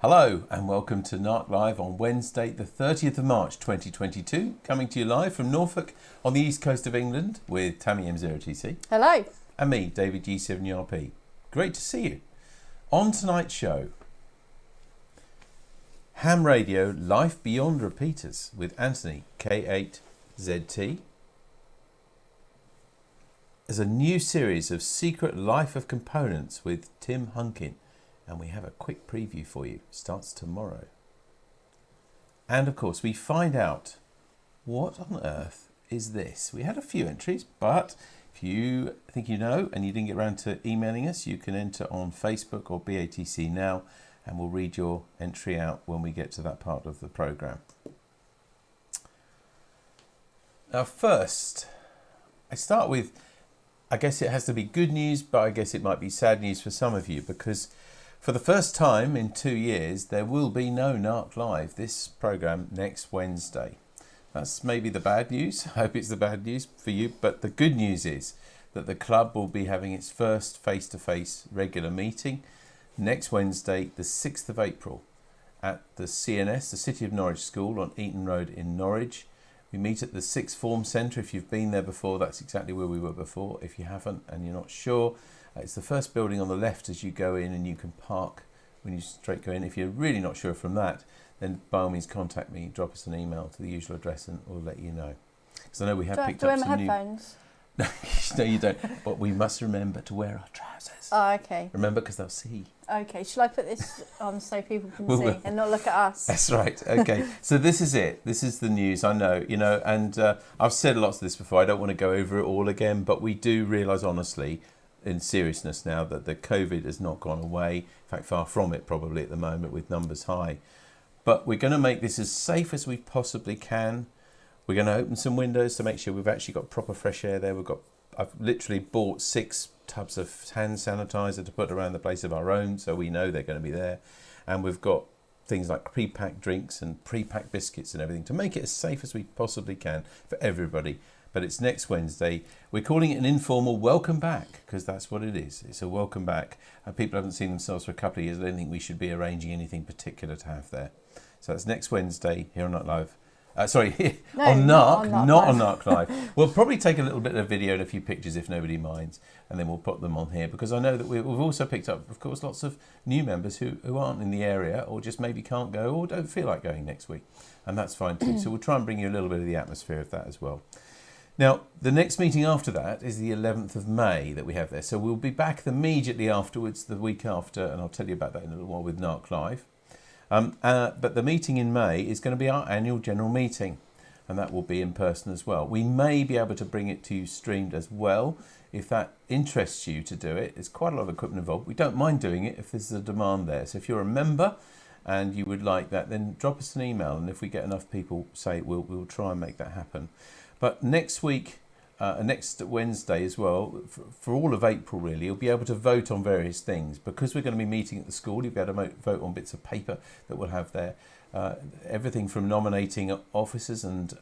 Hello and welcome to NARC Live on Wednesday the 30th of March 2022, coming to you live from Norfolk on the east coast of England with Tammy M0TC. Hello. And me, David G7URP. Great to see you. On tonight's show, Ham Radio Life Beyond Repeaters with Anthony, K8ZT. There's a new series of Secret Life of Components with Tim Hunkin. And we have a quick preview for you. Starts tomorrow. And of course, we find out what on earth is this. We had a few entries, but if you think you know and you didn't get around to emailing us, you can enter on Facebook or BATC now, and we'll read your entry out when we get to that part of the programme. Now, first, I start with, I guess it has to be good news, but I guess it might be sad news for some of you, because for the first time in 2 years, there will be no NARC Live, this programme, next Wednesday. That's maybe the bad news. I hope it's the bad news for you. But the good news is that the club will be having its first face-to-face regular meeting next Wednesday, the 6th of April, at the CNS, the City of Norwich School on Eaton Road in Norwich. We meet at the Sixth Form Centre. If you've been there before, that's exactly where we were before. If you haven't and you're not sure, it's the first building on the left as you go in, and you can park when you straight go in. If you're really not sure from that, then by all means contact me, drop us an email to the usual address and we'll let you know. Because I know we have picked up some new... headphones? No, you don't. But we must remember to wear our trousers. Oh, okay. Remember, because they'll see. Okay, shall I put this on so people can We'll see and not look at us? That's right. Okay, so this is it. This is the news. I know, and I've said lots of this before. I don't want to go over it all again, but we do realise honestly, in seriousness now, that the COVID has not gone away. In fact, far from it probably at the moment with numbers high. But we're going to make this as safe as we possibly can. We're going to open some windows to make sure we've actually got proper fresh air there. I've literally bought 6 tubs of hand sanitizer to put around the place of our own, so we know they're going to be there. And we've got things like pre-packed drinks and pre-packed biscuits and everything to make it as safe as we possibly can for everybody. But it's next Wednesday. We're calling it an informal welcome back, because that's what it is. It's a welcome back. And people haven't seen themselves for a couple of years. I don't think we should be arranging anything particular to have there. So that's next Wednesday here on NARC Live. On NARC, not on NARC Live. We'll probably take a little bit of video and a few pictures if nobody minds, and then we'll put them on here, because I know that we've also picked up, of course, lots of new members who aren't in the area or just maybe can't go or don't feel like going next week. And that's fine too. So we'll try and bring you a little bit of the atmosphere of that as well. Now, the next meeting after that is the 11th of May that we have there. So we'll be back immediately afterwards, the week after, and I'll tell you about that in a little while with NARC Live. But the meeting in May is going to be our annual general meeting, and that will be in person as well. We may be able to bring it to you streamed as well, if that interests you to do it. There's quite a lot of equipment involved. We don't mind doing it if there's a demand there. So if you're a member and you would like that, then drop us an email, and if we get enough people say it, we'll try and make that happen. But next week, next Wednesday as well, for all of April really, you'll be able to vote on various things. Because we're going to be meeting at the school, you'll be able to vote on bits of paper that we'll have there. Everything from nominating officers and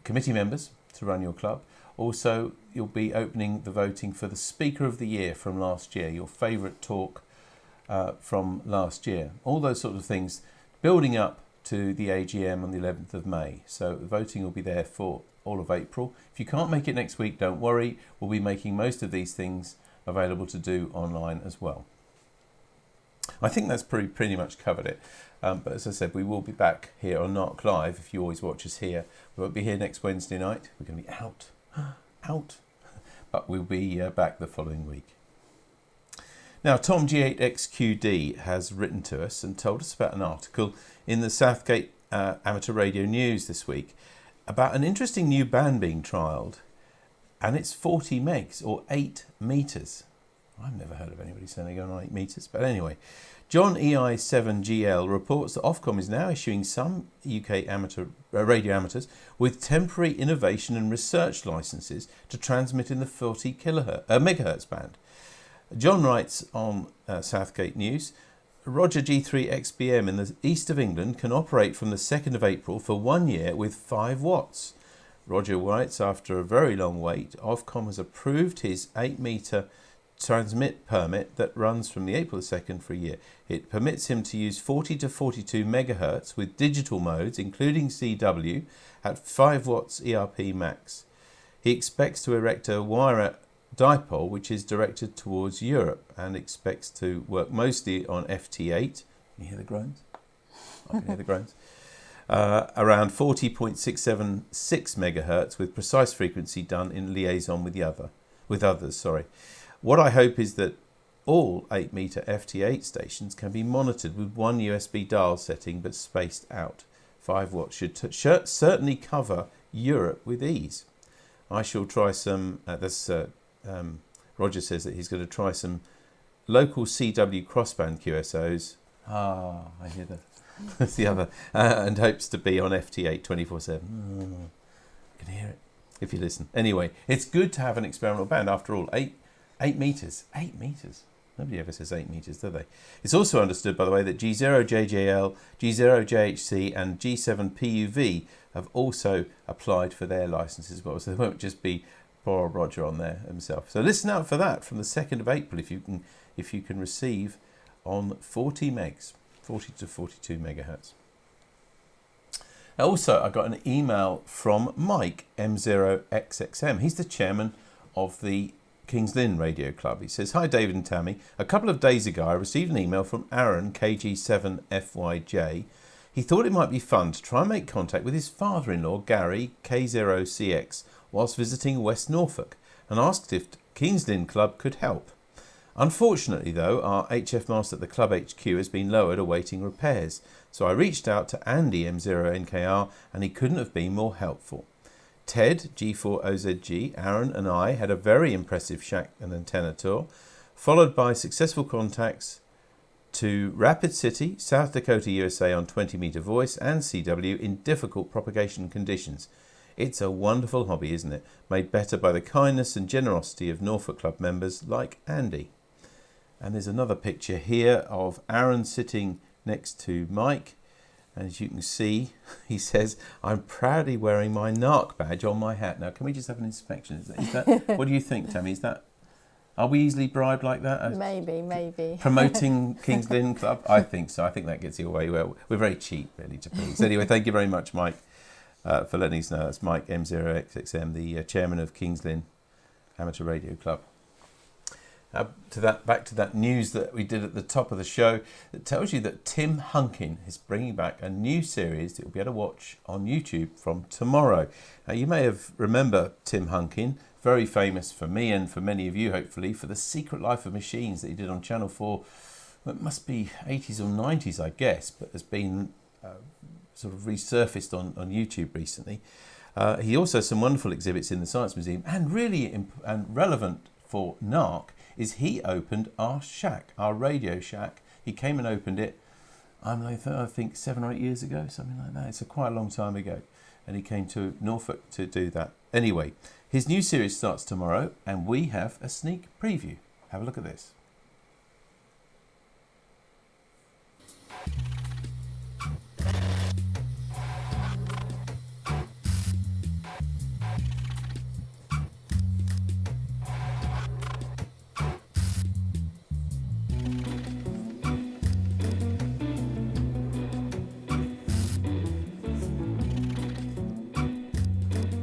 committee members to run your club. Also, you'll be opening the voting for the Speaker of the Year from last year, your favourite talk from last year. All those sorts of things, building up to the AGM on the 11th of May. So the voting will be there for all of April. If you can't make it next week, don't worry. We'll be making most of these things available to do online as well. I think that's pretty much covered it. But as I said, we will be back here on NARC Live. If you always watch us here, we won't be here next Wednesday night. We're going to be out. But we'll be back the following week. Now, Tom G8XQD has written to us and told us about an article in the Southgate Amateur Radio News this week about an interesting new band being trialled, and it's 40 megs or 8 metres. I've never heard of anybody saying they're going on 8 metres, but anyway. John EI7GL reports that Ofcom is now issuing some UK radio amateurs with temporary innovation and research licences to transmit in the 40 megahertz band. John writes on Southgate News, Roger G3XBM in the east of England can operate from the 2nd of April for 1 year with 5 watts. Roger writes, after a very long wait, Ofcom has approved his 8 metre transmit permit that runs from the April the 2nd for a year. It permits him to use 40 to 42 megahertz with digital modes, including CW, at 5 watts ERP max. He expects to erect a wire dipole which is directed towards Europe and expects to work mostly on FT8. Can you hear the groans? I can hear the groans. Around 40.676 megahertz with precise frequency done in liaison with others. What I hope is that all 8 meter FT8 stations can be monitored with one USB dial setting but spaced out. 5 watts should certainly cover Europe with ease. I shall try some, Roger says that he's going to try some local CW crossband QSOs. I hear that. That's the other. And hopes to be on FT8 24/7. You can hear it if you listen. Anyway, it's good to have an experimental band. After all, 8 meters. 8 meters. Nobody ever says 8 meters, do they? It's also understood, by the way, that G0JJL, G0JHC and G7PUV have also applied for their licenses as well. So they won't just be poor Roger on there himself. So listen out for that from the 2nd of April if you can receive on 40 megs, 40 to 42 megahertz. Also, I got an email from Mike M0XXM. He's the chairman of the Kings Lynn Radio Club. He says, "Hi David and Tammy. A couple of days ago I received an email from Aaron KG7FYJ. He thought it might be fun to try and make contact with his father-in-law Gary K0CX whilst visiting West Norfolk and asked if Kings Lynn Club could help. Unfortunately though, our HF mast at the club HQ has been lowered awaiting repairs, so I reached out to Andy M0NKR and he couldn't have been more helpful. Ted G4OZG, Aaron and I had a very impressive shack and antenna tour, followed by successful contacts to Rapid City, South Dakota, USA on 20 meter voice and CW in difficult propagation conditions. It's a wonderful hobby, isn't it? Made better by the kindness and generosity of Norfolk Club members like Andy." And there's another picture here of Aaron sitting next to Mike. And as you can see, he says, "I'm proudly wearing my NARC badge on my hat." Now, can we just have an inspection? Is that what do you think, Tammy? Are we easily bribed like that? Maybe. Promoting Kings Lynn Club? I think so. I think that gets you away well. We're very cheap, really, to please. Anyway, thank you very much, Mike, for letting us know. That's Mike M0XXM, the chairman of Kings Lynn Amateur Radio Club. Back to that news that we did at the top of the show that tells you that Tim Hunkin is bringing back a new series that you'll be able to watch on YouTube from tomorrow. Now, you may remember Tim Hunkin, very famous for me and for many of you, hopefully, for The Secret Life of Machines that he did on Channel 4. It must be 80s or 90s, I guess, but has been sort of resurfaced on YouTube recently. He also has some wonderful exhibits in the Science Museum, and really and relevant for NARC is he opened our shack, our radio shack. He came and opened it, I think 7 or 8 years ago, something like that. It's quite a long time ago. And he came to Norfolk to do that. Anyway, his new series starts tomorrow and we have a sneak preview. Have a look at this.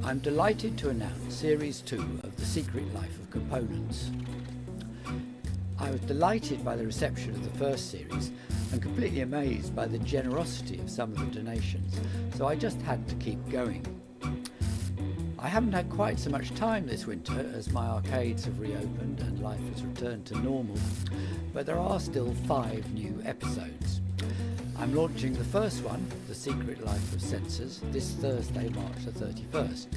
I'm delighted to announce Series 2 of The Secret Life of Components. I was delighted by the reception of the first series and completely amazed by the generosity of some of the donations, so I just had to keep going. I haven't had quite so much time this winter as my arcades have reopened and life has returned to normal, but there are still 5 new episodes. I'm launching the first one, The Secret Life of Sensors, this Thursday, March the 31st,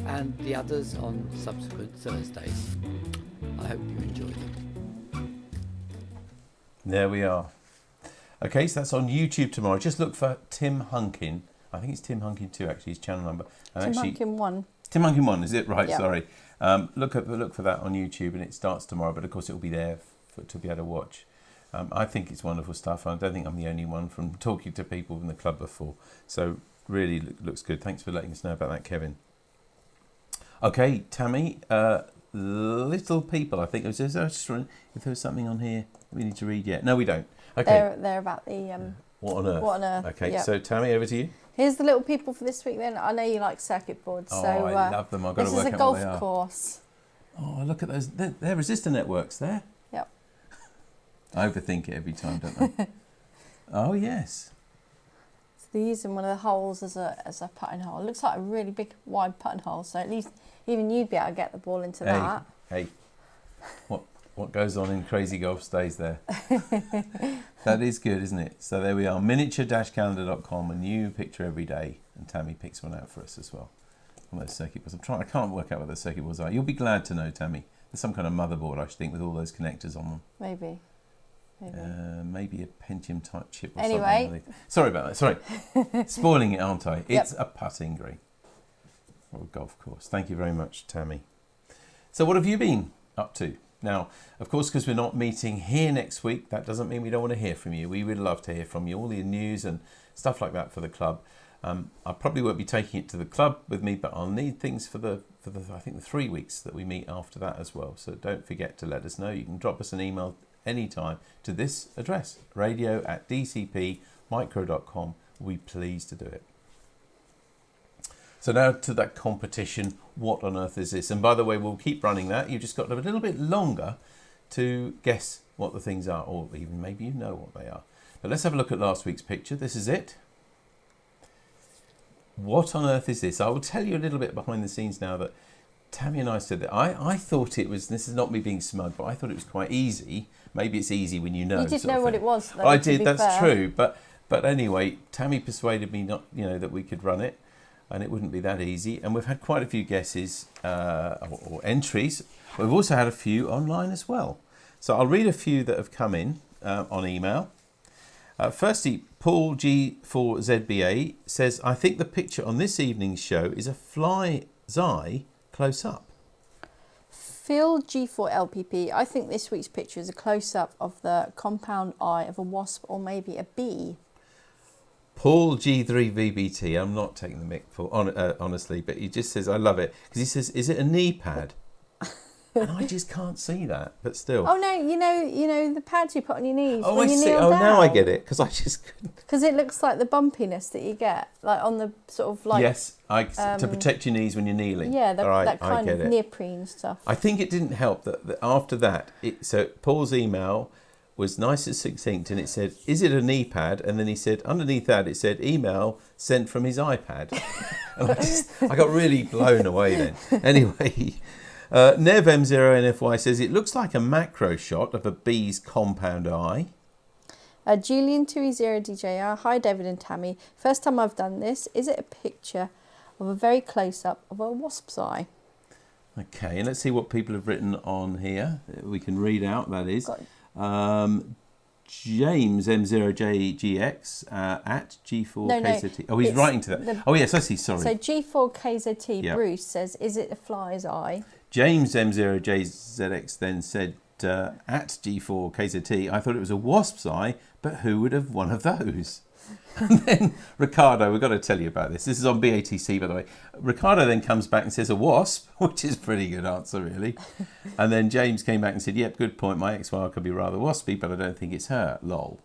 and the others on subsequent Thursdays. I hope you enjoy them. There we are. Okay, so that's on YouTube tomorrow. Just look for Tim Hunkin. I think it's Tim Hunkin 2, actually, his channel number. And Tim Hunkin 1. Tim Hunkin 1, is it? Right, Yeah. Sorry. Look for that on YouTube, and it starts tomorrow, but of course it will be there to be able to watch. I think it's wonderful stuff. I don't think I'm the only one from talking to people in the club before. So really looks good. Thanks for letting us know about that, Kevin. Okay, Tammy, little people, I think. I was just wondering if there was something on here we need to read yet. No, we don't. Okay. They're about the... What on Earth? What on Earth, Okay, yep. So Tammy, over to you. Here's the little people for this week then. I know you like circuit boards. Oh, so, I love them. I've got to work out what they are. This is a golf course. Oh, look at those. They're resistor networks there. Yep. I overthink it every time, don't I? Oh, yes. So they're using one of the holes as a putting hole. It looks like a really big, wide putting hole. So at least even you'd be able to get the ball into that. Hey, what goes on in Crazy Golf stays there. That is good, isn't it? So there we are, miniature-calendar.com, a new picture every day, and Tammy picks one out for us as well on those circuit boards. I can't work out what those circuit boards are. You'll be glad to know, Tammy. There's some kind of motherboard, I should think, with all those connectors on them. Maybe. Maybe a Pentium type chip or anyway. something. Sorry about that. Sorry. Spoiling it, aren't I? It's a putting green or a golf course. Thank you very much, Tammy. So what have you been up to? Now, of course, because we're not meeting here next week, that doesn't mean we don't want to hear from you. We would love to hear from you, all the news and stuff like that for the club. I probably won't be taking it to the club with me, but I'll need things for the I think the 3 weeks that we meet after that as well. So don't forget to let us know. You can drop us an email anytime to this address, radio@dcpmicro.com. We'll be pleased to do it. So now to that competition, what on earth is this? And by the way, we'll keep running that. You've just got a little bit longer to guess what the things are, or even maybe you know what they are. But let's have a look at last week's picture. This is it. What on earth is this? I will tell you a little bit behind the scenes now that Tammy and I said that I thought it was, this is not me being smug, but I thought it was quite easy. Maybe it's easy when you know. You did know what it was, though. I did, that's true. But anyway, Tammy persuaded me not, that we could run it. And it wouldn't be that easy. And we've had quite a few guesses or entries. We've also had a few online as well. So I'll read a few that have come in on email. Firstly, Paul G4ZBA says, I think the picture on this evening's show is a fly's eye close up. Phil G4LPP, I think this week's picture is a close-up of the compound eye of a wasp or maybe a bee. Paul G3VBT, I'm not taking the mick for honestly, but he just says I love it because he says, "Is it a knee pad?" And I just can't see that, but still. Oh no, you know the pads you put on your knees. Oh, when I you see. kneel Oh, down. now I get it because I just couldn't. Because it looks like the bumpiness that you get, like on the sort of like. Yes, to protect your knees when you're kneeling. Yeah, that I kind get of it. neoprene stuff. I think it didn't help that after that. So Paul's email was nice and succinct, and it said, "Is it a knee pad?" And then he said, underneath that, it said, "Email sent from his iPad." And I got really blown away then. Anyway, Nev M0NFY says it looks like a macro shot of a bee's compound eye. Julian 2E0DJR, hi David and Tammy. First time I've done this. Is it a picture of a very close up of a wasp's eye? Okay, and let's see what people have written on here. We can read out, that is. James M0JGX at G4KZT. No, oh, he's writing to that. Oh, yes, I see, sorry. So G4KZT, Yep. Bruce says, is it a fly's eye? James M0JZX then said at G4KZT, I thought it was a wasp's eye, but who would have one of those? And then Ricardo, we've got to tell you about this. This is on BATC, by the way. Ricardo then comes back and says a wasp, which is a pretty good answer, really. And then James came back and said, yep, good point. My ex-wife could be rather waspy, but I don't think it's her. Lol.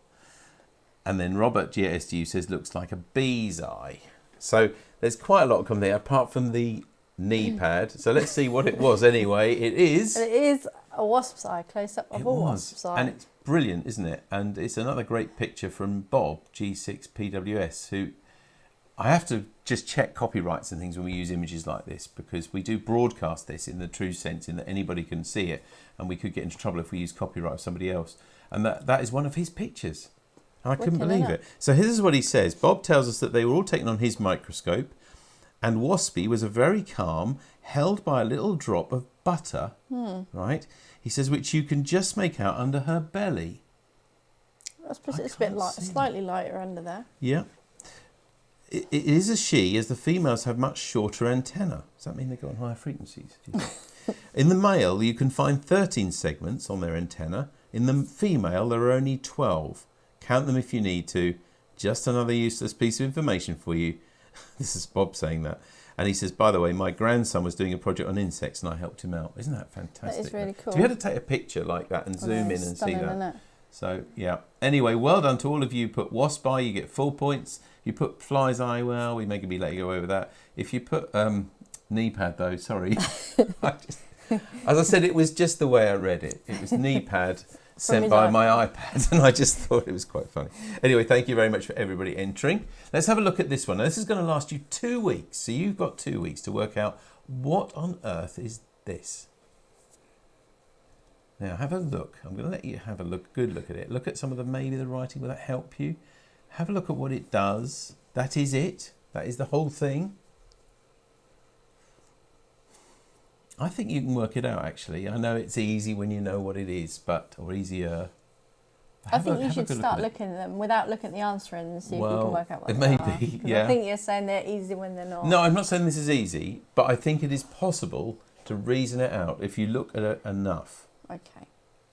And then Robert GSDU says, looks like a bee's eye. So there's quite a lot coming there, apart from the knee pad. So let's see what it was anyway. It is a wasp's eye, close up of a wasp's eye. And it's brilliant, isn't it? And it's another great picture from Bob G6PWS, who I have to just check copyrights and things when we use images like this, because we do broadcast this in the true sense in that anybody can see it, and we could get into trouble if we use copyright of somebody else. And that is one of his pictures. And I couldn't believe it. So here's what he says. Bob tells us that they were all taken on his microscope, and Waspy was a very calm, held by a little drop of butter, right? He says, which you can just make out under her belly. It's a bit slightly lighter under there. Yeah. It is a she, as the females have much shorter antennae. Does that mean they go on higher frequencies? In the male, you can find 13 segments on their antenna. In the female, there are only 12. Count them if you need to. Just another useless piece of information for you. This is Bob saying that. And he says, by the way, my grandson was doing a project on insects and I helped him out. Isn't that fantastic? That is really cool. To be able to take a picture like that and zoom in and see that. Isn't it? So, yeah. Anyway, well done to all of you who put wasp eye, you get full points. You put fly's eye, well, we may be let you go over that. If you put knee pad, though, sorry. As I said, it was just the way I read it. It was knee pad sent by my iPad, and I just thought it was quite funny. Anyway, thank you very much for everybody entering. Let's have a look at this one. Now, this is going to last you 2 weeks, so you've got 2 weeks to work out what on earth is this. Now, have a look. I'm going to let you have a good look at it. Look at some of maybe the writing. Will that help you? Have a look at what it does. That is it. That is the whole thing. I think you can work it out, actually. I know it's easy when you know what it is, or easier. I think you should start looking at them without looking at the answer and see if you can work out what they are. Yeah. I think you're saying they're easy when they're not. No, I'm not saying this is easy, but I think it is possible to reason it out if you look at it enough. Okay.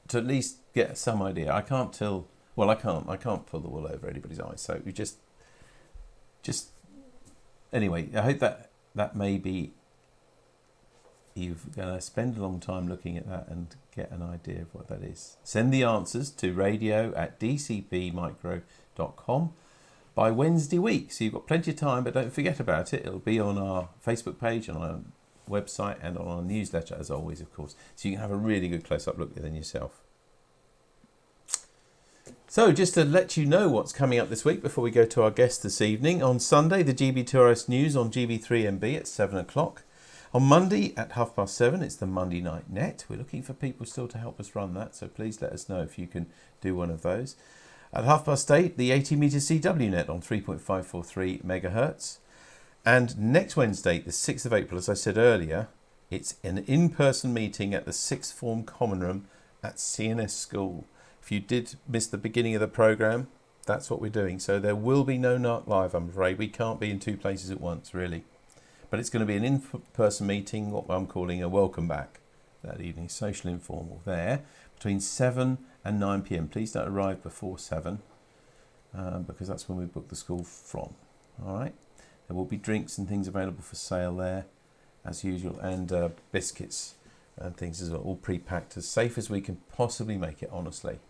To at least get some idea. I can't tell. Well, I can't pull the wool over anybody's eyes. So you just. Anyway, I hope that maybe you're going to spend a long time looking at that and get an idea of what that is. Send the answers to radio@dcpmicro.com by Wednesday week. So you've got plenty of time, but don't forget about it. It'll be on our Facebook page, on our website, and on our newsletter, as always, of course. So you can have a really good close-up look within yourself. So just to let you know what's coming up this week before we go to our guest this evening. On Sunday, the GB2RS News on GB3MB at 7 o'clock. On Monday at 7:30, it's the Monday Night Net. We're looking for people still to help us run that, so please let us know if you can do one of those. At 8:30, the 80-metre CW Net on 3.543 megahertz. And next Wednesday, the 6th of April, as I said earlier, it's an in-person meeting at the Sixth Form Common Room at CNS School. If you did miss the beginning of the programme, that's what we're doing. So there will be no NARC Live, I'm afraid. We can't be in two places at once, really. But it's going to be an in-person meeting, what I'm calling a welcome back that evening, social informal there, between 7 and 9 p.m. Please don't arrive before 7, because that's when we book the school from. All right. There will be drinks and things available for sale there, as usual, and biscuits and things as well, all pre-packed, as safe as we can possibly make it, honestly.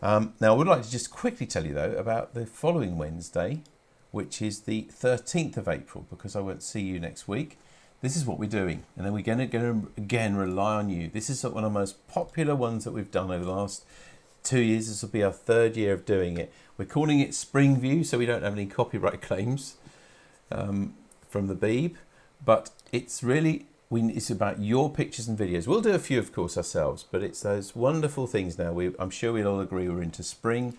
Now, I would like to just quickly tell you, though, about the following Wednesday, which is the 13th of April, because I won't see you next week. This is what we're doing, and then we're going to again rely on you. This is one of the most popular ones that we've done over the last 2 years. This will be our 3rd year of doing it. We're calling it Spring View, so we don't have any copyright claims from the Beeb, but it's really it's about your pictures and videos. We'll do a few, of course, ourselves, but it's those wonderful things now. I'm sure we'll all agree we're into spring,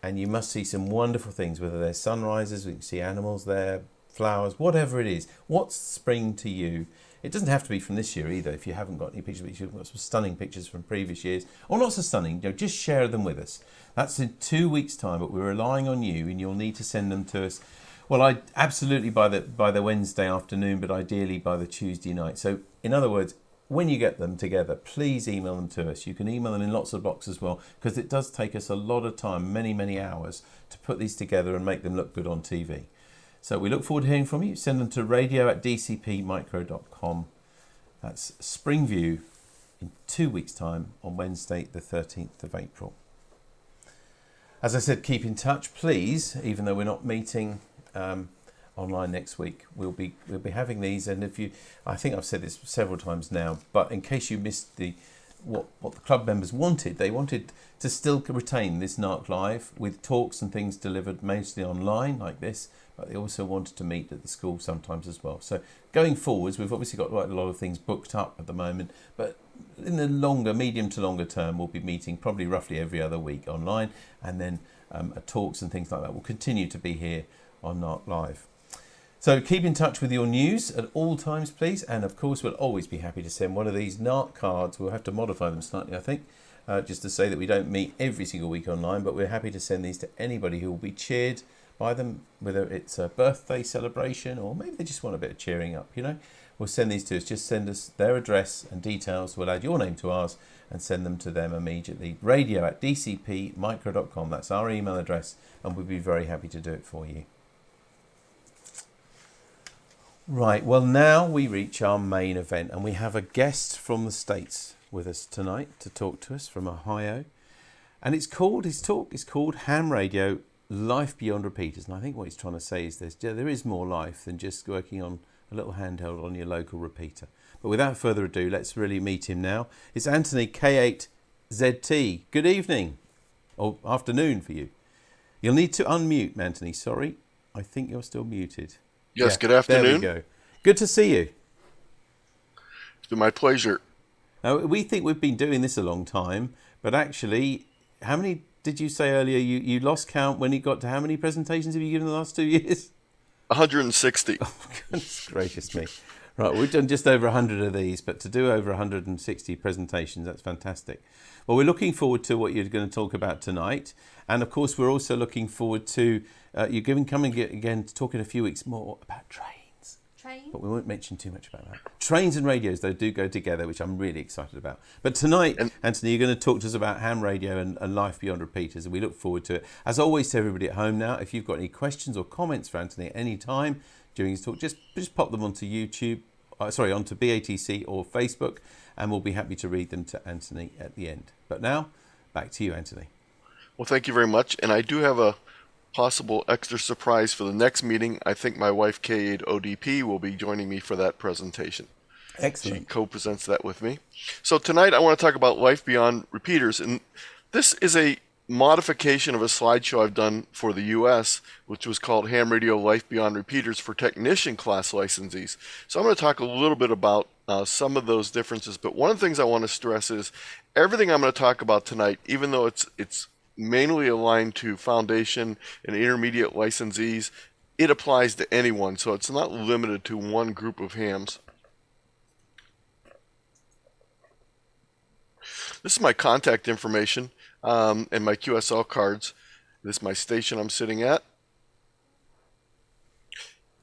and you must see some wonderful things, whether they're sunrises, we can see animals there, flowers, whatever it is. What's spring to you? It doesn't have to be from this year either. If you haven't got any pictures, but you've got some stunning pictures from previous years, or not so stunning, just share them with us. That's in 2 weeks' time, but we're relying on you, and you'll need to send them to us. Well, absolutely by the Wednesday afternoon, but ideally by the Tuesday night. So, in other words, when you get them together, please email them to us. You can email them in lots of blocks as well, because it does take us a lot of time, many, many hours, to put these together and make them look good on TV. So we look forward to hearing from you. Send them to radio@dcpmicro.com. That's Spring View in 2 weeks' time on Wednesday, the 13th of April. As I said, keep in touch, please, even though we're not meeting online next week. We'll be having these, and I think I've said this several times now, but in case you missed what the club members wanted, they wanted to still retain this NARC Live with talks and things delivered mostly online like this, but they also wanted to meet at the school sometimes as well. So going forwards, we've obviously got quite a lot of things booked up at the moment, but in the medium to longer term, we'll be meeting probably roughly every other week online, and then talks and things like that will continue to be here on NARC Live. So keep in touch with your news at all times, please. And of course, we'll always be happy to send one of these NARC cards. We'll have to modify them slightly, I think, just to say that we don't meet every single week online, but we're happy to send these to anybody who will be cheered by them, whether it's a birthday celebration or maybe they just want a bit of cheering up, We'll send these to us. Just send us their address and details. We'll add your name to ours and send them to them immediately. radio@dcpmicro.com. That's our email address, and we'd be very happy to do it for you. Right, well now we reach our main event and we have a guest from the States with us tonight to talk to us from Ohio. And his talk is called Ham Radio, Life Beyond Repeaters. And I think what he's trying to say is there is more life than just working on a little handheld on your local repeater. But without further ado, let's really meet him now. It's Anthony K8ZT. Good evening, or afternoon for you. You'll need to unmute, Anthony. Sorry, I think you're still muted. Yes, Yeah, good afternoon. there we go. Good to see you. It's been my pleasure. Now, we think we've been doing this a long time, but actually, how many did you say earlier? You lost count when you got to how many presentations have you given in the last 2 years? 160. Oh, goodness gracious me. Right, we've done just over 100 of these, but to do over 160 presentations, that's fantastic. Well, we're looking forward to what you're going to talk about tonight. And of course, we're also looking forward to you coming again to talk in a few weeks more about trains. But we won't mention too much about that. Trains and radios, though, do go together, which I'm really excited about. But tonight, Anthony, you're going to talk to us about ham radio and life beyond repeaters, and we look forward to it. As always, to everybody at home now, if you've got any questions or comments for Anthony at any time during his talk, just pop them onto YouTube, onto BATC or Facebook, and we'll be happy to read them to Anthony at the end. But now, back to you, Anthony. Well, thank you very much. And I do have a possible extra surprise for the next meeting. I think my wife, K8ODP, will be joining me for that presentation. Excellent. She co-presents that with me. So tonight I want to talk about life beyond repeaters. And this is a modification of a slideshow I've done for the US, which was called Ham Radio Life Beyond Repeaters for Technician Class Licensees. So I'm going to talk a little bit about some of those differences. But one of the things I want to stress is everything I'm going to talk about tonight, even though it's mainly aligned to foundation and intermediate licensees, it applies to anyone, so it's not limited to one group of hams. This is my contact information and my QSL cards. This is my station I'm sitting at.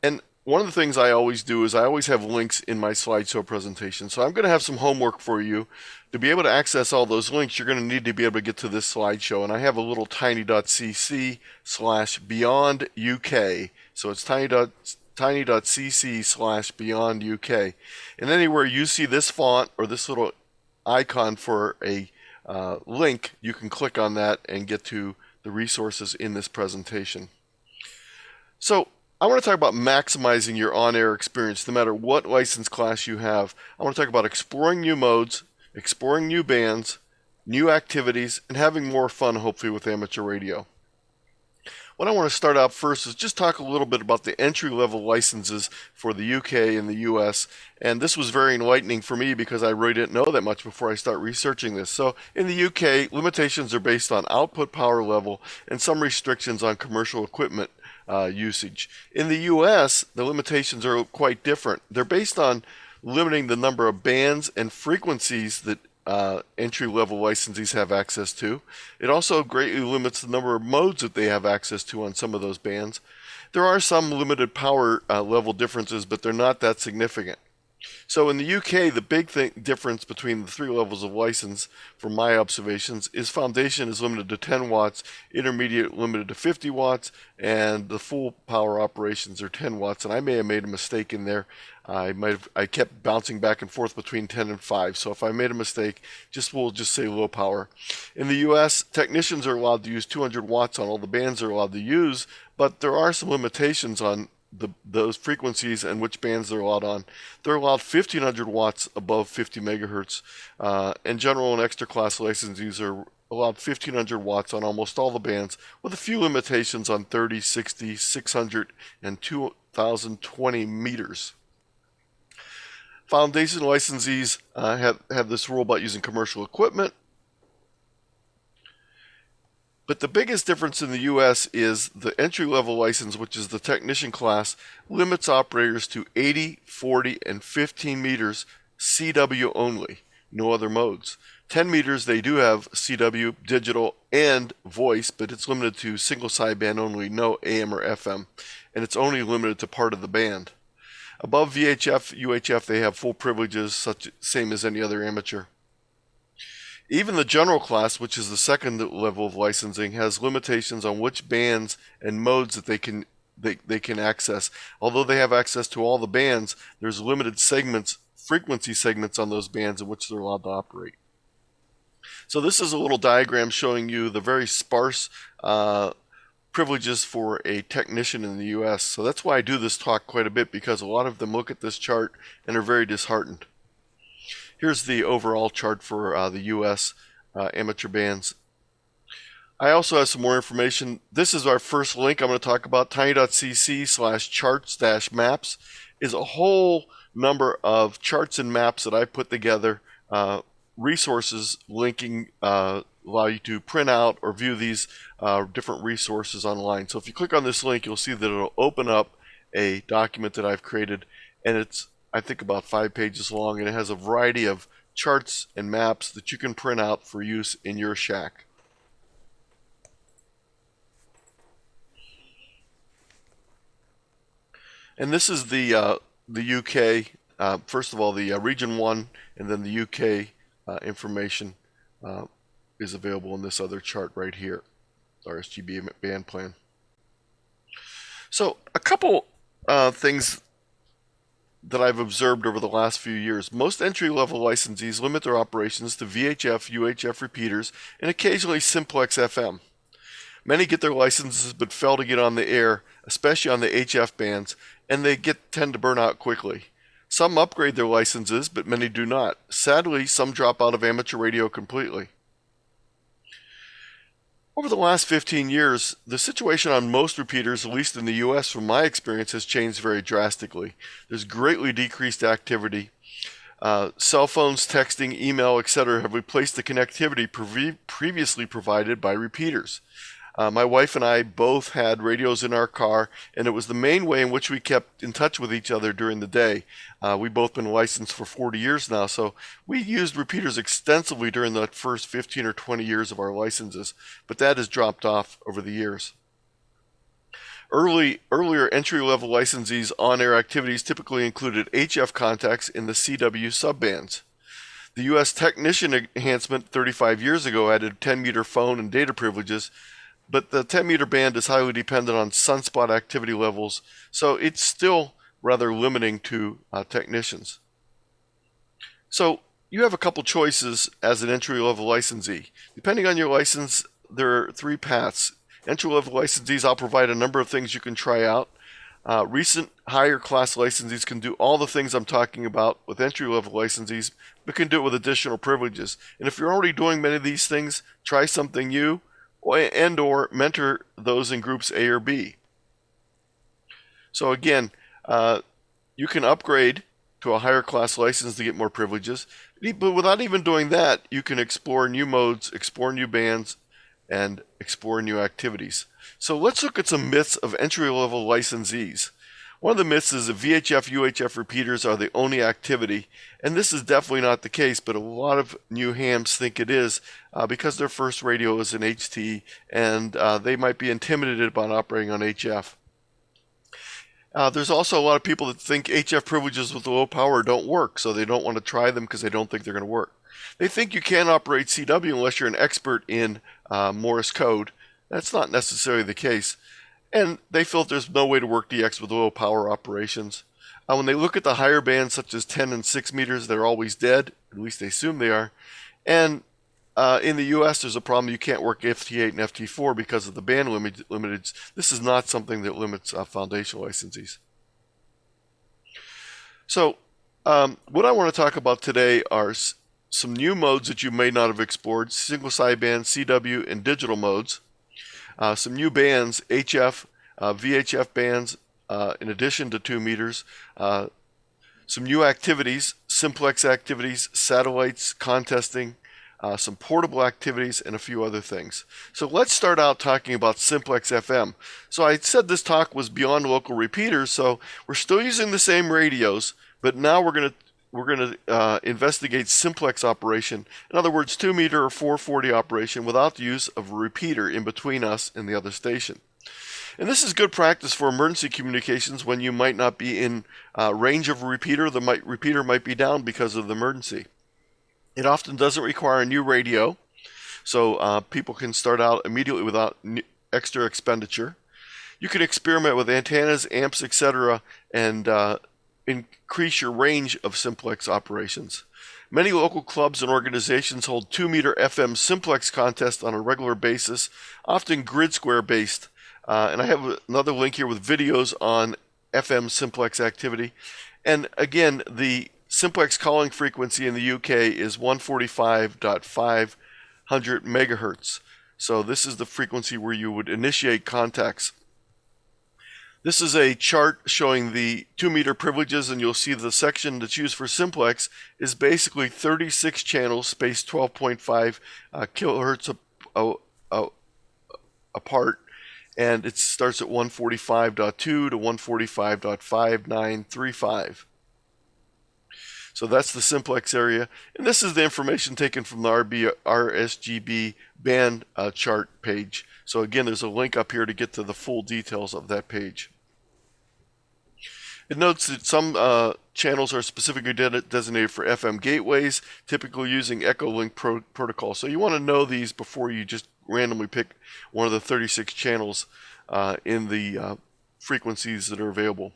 And one of the things I always do is I always have links in my slideshow presentation. So I'm going to have some homework for you. To be able to access all those links, you're going to need to be able to get to this slideshow. And I have a little tiny.cc/beyonduk. So it's tiny.cc/beyonduk. And anywhere you see this font or this little icon for a link, you can click on that and get to the resources in this presentation. So I want to talk about maximizing your on-air experience no matter what license class you have. I want to talk about exploring new modes, exploring new bands, new activities, and having more fun, hopefully, with amateur radio. What I want to start out first is just talk a little bit about the entry-level licenses for the UK and the US. And this was very enlightening for me because I really didn't know that much before I start researching this. So in the UK, limitations are based on output power level and some restrictions on commercial equipment usage. In the US, the limitations are quite different. They're based on limiting the number of bands and frequencies that entry-level licensees have access to. It also greatly limits the number of modes that they have access to on some of those bands. There are some limited power level differences, but they're not that significant. So in the UK, the big difference between the three levels of license, from my observations, is foundation is limited to 10 watts, intermediate limited to 50 watts, and the full power operations are 10 watts. And I may have made a mistake in there. I kept bouncing back and forth between 10 and 5. So if I made a mistake, we'll just say low power. In the US, technicians are allowed to use 200 watts on all the bands they're allowed to use, but there are some limitations on those frequencies and which bands they're allowed on. They're allowed 1500 watts above 50 megahertz, and general and extra class licensees are allowed 1500 watts on almost all the bands, with a few limitations on 30, 60, 600, and 2020 meters. Foundation licensees have this rule about using commercial equipment. But the biggest difference in the US is the entry-level license, which is the technician class, limits operators to 80, 40, and 15 meters CW only, no other modes. 10 meters, they do have CW, digital, and voice, but it's limited to single sideband only, no AM or FM, and it's only limited to part of the band. Above VHF, UHF, they have full privileges, same as any other amateur. Even the general class, which is the second level of licensing, has limitations on which bands and modes that they can access. Although they have access to all the bands, there's limited segments, frequency segments on those bands in which they're allowed to operate. So this is a little diagram showing you the very sparse privileges for a technician in the U.S. So that's why I do this talk quite a bit, because a lot of them look at this chart and are very disheartened. Here's the overall chart for the U.S. Amateur bands. I also have some more information. This is our first link I'm going to talk about. tiny.cc/charts-maps is a whole number of charts and maps that I put together, resources linking allow you to print out or view these different resources online. So if you click on this link, you'll see that it'll open up a document that I've created, and it's, I think, about 5 pages long, and it has a variety of charts and maps that you can print out for use in your shack. And this is the UK, first of all, the Region 1, and then the UK information is available in this other chart right here, Rsgb band plan. So a couple things that I've observed over the last few years. Most entry-level licensees limit their operations to VHF, UHF repeaters, and occasionally Simplex FM. Many get their licenses but fail to get on the air, especially on the HF bands, and they tend to burn out quickly. Some upgrade their licenses, but many do not. Sadly, some drop out of amateur radio completely. Over the last 15 years, the situation on most repeaters, at least in the US from my experience, has changed very drastically. There's greatly decreased activity. Cell phones, texting, email, etc. have replaced the connectivity previously provided by repeaters. My wife and I both had radios in our car, and it was the main way in which we kept in touch with each other during the day. We've both been licensed for 40 years now, so we used repeaters extensively during the first 15 or 20 years of our licenses, but that has dropped off over the years. Earlier entry-level licensees' on-air activities typically included HF contacts in the CW subbands. The U.S. technician enhancement 35 years ago added 10-meter phone and data privileges, but the 10-meter band is highly dependent on sunspot activity levels, so it's still rather limiting to technicians. So you have a couple choices as an entry-level licensee. Depending on your license, there are 3 paths. Entry-level licensees, I'll provide a number of things you can try out. Recent higher class licensees can do all the things I'm talking about with entry-level licensees, but can do it with additional privileges. And if you're already doing many of these things, try something new, and or mentor those in groups A or B. So again, you can upgrade to a higher class license to get more privileges, but without even doing that, you can explore new modes, explore new bands, and explore new activities. So let's look at some myths of entry-level licensees. One of the myths is that VHF, UHF repeaters are the only activity, and this is definitely not the case, but a lot of new hams think it is because their first radio is an HT, and they might be intimidated about operating on HF. There's also a lot of people that think HF privileges with low power don't work, so they don't want to try them because they don't think they're going to work. They think you can't operate CW unless you're an expert in Morse code. That's not necessarily the case. And they feel there's no way to work DX with low power operations. When they look at the higher bands, such as 10 and 6 meters, they're always dead. At least they assume they are. And in the US, there's a problem. You can't work Ft8 and Ft4 because of the band limitage. This is not something that limits foundation licensees. So what I want to talk about today are some new modes that you may not have explored: single sideband, CW, and digital modes. Some new bands, HF, VHF bands, in addition to 2 meters. Some new activities, simplex activities, satellites, contesting, some portable activities, and a few other things. So let's start out talking about Simplex FM. So I said this talk was beyond local repeaters, so we're still using the same radios, but now we're going to investigate simplex operation. In other words, 2 meter or 440 operation without the use of a repeater in between us and the other station. And this is good practice for emergency communications when you might not be in range of a repeater. The repeater might be down because of the emergency. It often doesn't require a new radio, so people can start out immediately without extra expenditure. You can experiment with antennas, amps, etc., and increase your range of simplex operations. Many local clubs and organizations hold 2-meter FM simplex contests on a regular basis, often grid square based. And I have another link here with videos on FM simplex activity. And again, the simplex calling frequency in the UK is 145.500 megahertz. So this is the frequency where you would initiate contacts. This is a chart showing the 2-meter privileges, and you'll see the section that's used for simplex is basically 36 channels spaced 12.5 kilohertz apart, and it starts at 145.2 to 145.5935. So that's the simplex area, and this is the information taken from the Rsgb band chart page. So again, there's a link up here to get to the full details of that page. It notes that some channels are specifically designated for FM gateways, typically using Echolink protocol. So you want to know these before you just randomly pick one of the 36 channels in the frequencies that are available.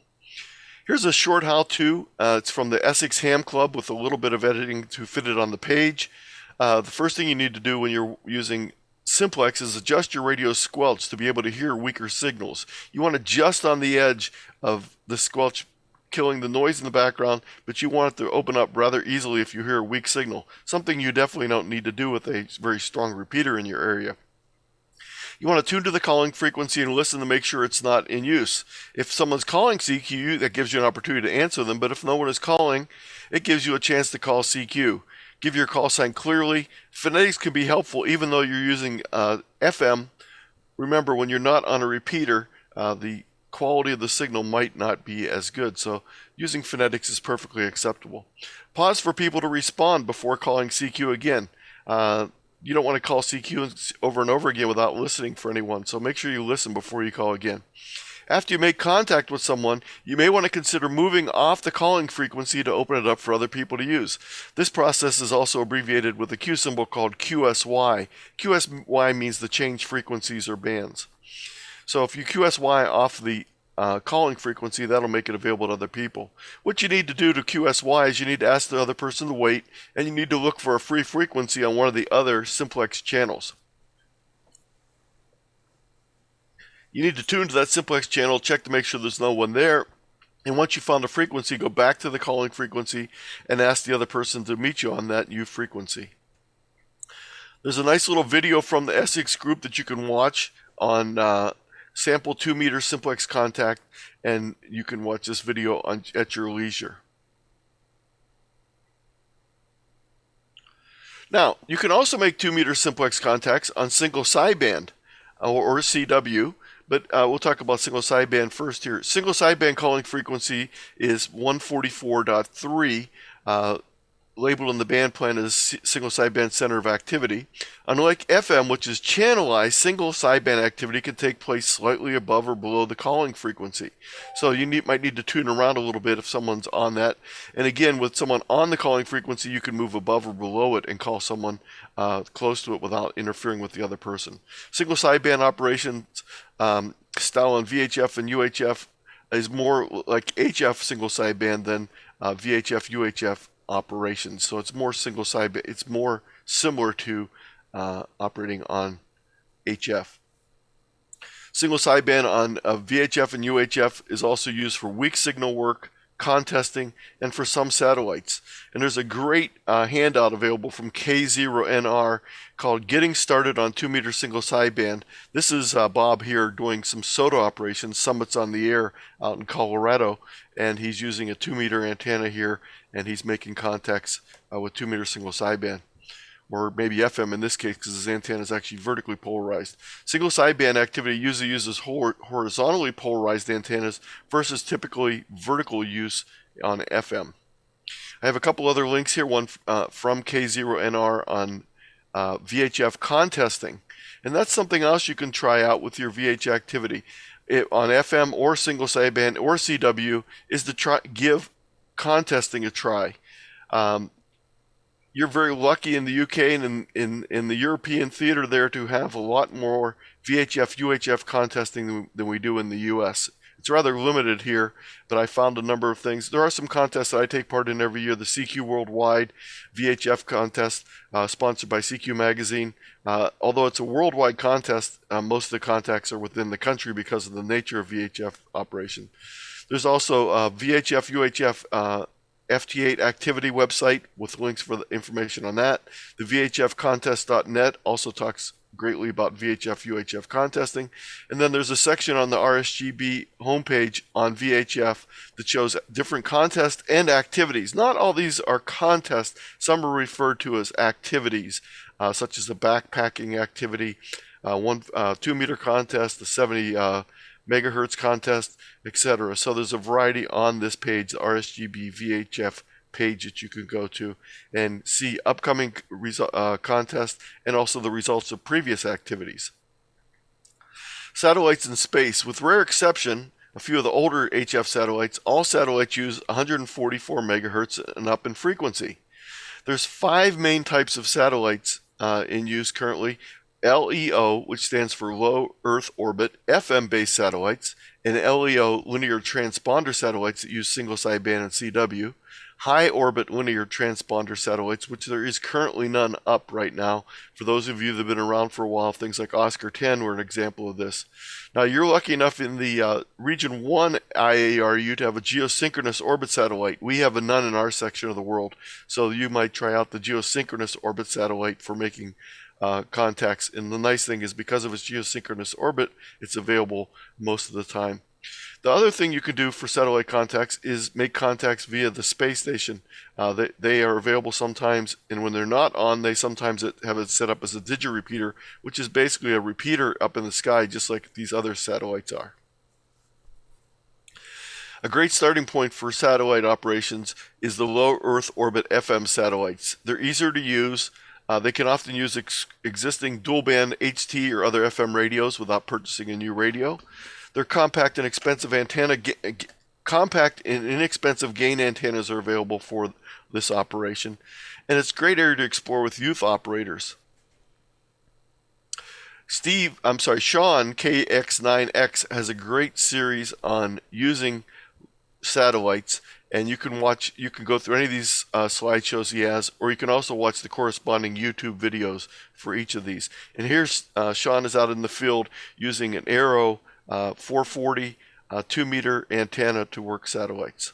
Here's a short how-to. It's from the Essex Ham Club with a little bit of editing to fit it on the page. The first thing you need to do when you're using simplex is adjust your radio's squelch to be able to hear weaker signals. You want to just on the edge of the squelch, killing the noise in the background, but you want it to open up rather easily if you hear a weak signal, something you definitely don't need to do with a very strong repeater in your area. You want to tune to the calling frequency and listen to make sure it's not in use. If someone's calling CQ, that gives you an opportunity to answer them, but if no one is calling, it gives you a chance to call CQ. Give your call sign clearly. Phonetics can be helpful even though you're using FM. Remember, when you're not on a repeater, the quality of the signal might not be as good, so using phonetics is perfectly acceptable. Pause for people to respond before calling CQ again. You don't want to call CQ over and over again without listening for anyone, so make sure you listen before you call again. After you make contact with someone, you may want to consider moving off the calling frequency to open it up for other people to use. This process is also abbreviated with a Q symbol called QSY. QSY means the change frequencies or bands. So if you QSY off the calling frequency, that'll make it available to other people. What you need to do to QSY is you need to ask the other person to wait, and you need to look for a free frequency on one of the other simplex channels. You need to tune to that simplex channel, check to make sure there's no one there, and once you found a frequency, go back to the calling frequency and ask the other person to meet you on that new frequency. There's a nice little video from the Essex group that you can watch on sample 2-meter simplex contact, and you can watch this video at your leisure. Now, you can also make 2-meter simplex contacts on single sideband or CW. But we'll talk about single sideband first here. Single sideband calling frequency is 144.3, labeled in the band plan as single sideband center of activity. Unlike FM, which is channelized, single sideband activity can take place slightly above or below the calling frequency. So you might need to tune around a little bit if someone's on that. And again, with someone on the calling frequency, you can move above or below it and call someone close to it without interfering with the other person. Single sideband operations style on VHF and UHF is more like HF single sideband than VHF UHF operations. So it's more single sideband. It's more similar to operating on HF. Single sideband on VHF and UHF is also used for weak signal work, contesting, and for some satellites. And there's a great handout available from K8ZT called Getting Started on 2-Meter Single Sideband. This is Bob here doing some SOTA operations, summits on the air out in Colorado, and he's using a 2-meter antenna here, and he's making contacts with 2-meter single sideband, or maybe FM in this case because his antenna is actually vertically polarized. Single sideband activity usually uses horizontally polarized antennas versus typically vertical use on FM. I have a couple other links here, one from K8ZT on VHF contesting, and that's something else you can try out with your VH activity. On FM or single sideband or CW is to give contesting a try. you're very lucky in the UK and in the European theater there to have a lot more VHF, UHF contesting than we do in the US. It's rather limited here, but I found a number of things. There are some contests that I take part in every year. The CQ Worldwide Vhf Contest, sponsored by CQ Magazine. Although it's a worldwide contest, most of the contacts are within the country because of the nature of VHF operation. There's also VHF, UHF Ft8 activity website with links for the information on that. The VHFcontest.net also talks greatly about VHF, UHF contesting. And then there's a section on the Rsgb homepage on VHF that shows different contests and activities. Not all these are contests. Some are referred to as activities, such as the backpacking activity, 2-meter contest, the 70 megahertz contest, etc. So there's a variety on this page, the Rsgb VHF page, that you can go to and see upcoming contests and also the results of previous activities. Satellites in space. With rare exception, a few of the older HF satellites, all satellites use 144 megahertz and up in frequency. There's 5 main types of satellites in use currently. LEO, which stands for Low Earth Orbit, FM-based satellites, and LEO, linear transponder satellites that use single sideband and CW. High orbit linear transponder satellites, which there is currently none up right now. For those of you that have been around for a while, things like Oscar 10 were an example of this. Now, you're lucky enough in the Region 1 IARU to have a geosynchronous orbit satellite. We have none in our section of the world, so you might try out the geosynchronous orbit satellite for making contacts. And the nice thing is, because of its geosynchronous orbit, it's available most of the time. The other thing you can do for satellite contacts is make contacts via the space station. They are available sometimes, and when they're not on, they sometimes have it set up as a digi-repeater, which is basically a repeater up in the sky, just like these other satellites are. A great starting point for satellite operations is the low Earth orbit FM satellites. They're easier to use. They can often use existing dual-band HT or other FM radios without purchasing a new radio. Their compact and inexpensive gain antennas are available for this operation, and it's a great area to explore with youth operators. Sean, KX9X, has a great series on using satellites, and you can go through any of these slideshows he has, or you can also watch the corresponding YouTube videos for each of these. And here's Sean is out in the field using an Arrow 440 2-meter antenna to work satellites.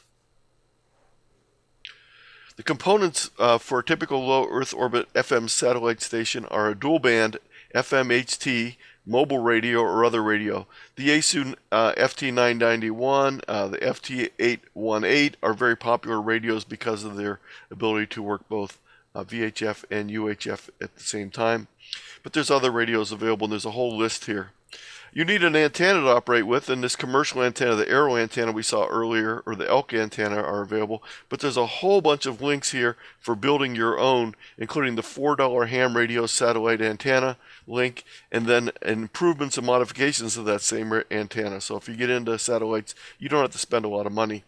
The components for a typical low Earth orbit FM satellite station are a dual band FM HT, mobile radio or other radio. The Yaesu FT991, the FT818 are very popular radios because of their ability to work both VHF and UHF at the same time. But there's other radios available, and there's a whole list here. You need an antenna to operate with, and this commercial antenna, the Arrow antenna we saw earlier, or the Elk antenna, are available. But there's a whole bunch of links here for building your own, including the $4 ham radio satellite antenna link, and then improvements and modifications of that same antenna. So if you get into satellites, you don't have to spend a lot of money.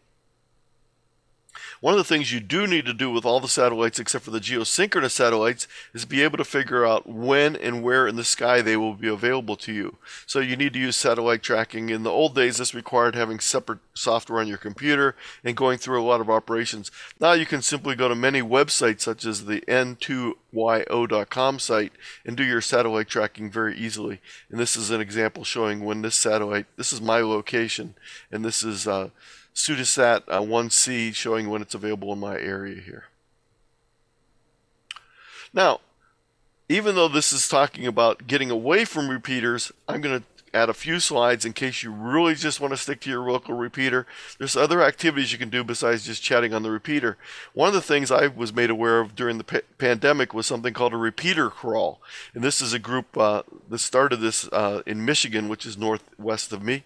One of the things you do need to do with all the satellites, except for the geosynchronous satellites, is be able to figure out when and where in the sky they will be available to you. So you need to use satellite tracking. In the old days, this required having separate software on your computer and going through a lot of operations. Now you can simply go to many websites, such as the n2yo.com site, and do your satellite tracking very easily. And this is an example showing when this is my location, and this is Sudasat 1C showing when it's available in my area here. Now, even though this is talking about getting away from repeaters, I'm going to add a few slides in case you really just want to stick to your local repeater. There's other activities you can do besides just chatting on the repeater. One of the things I was made aware of during the pandemic was something called a repeater crawl. And this is a group that started this in Michigan, which is northwest of me.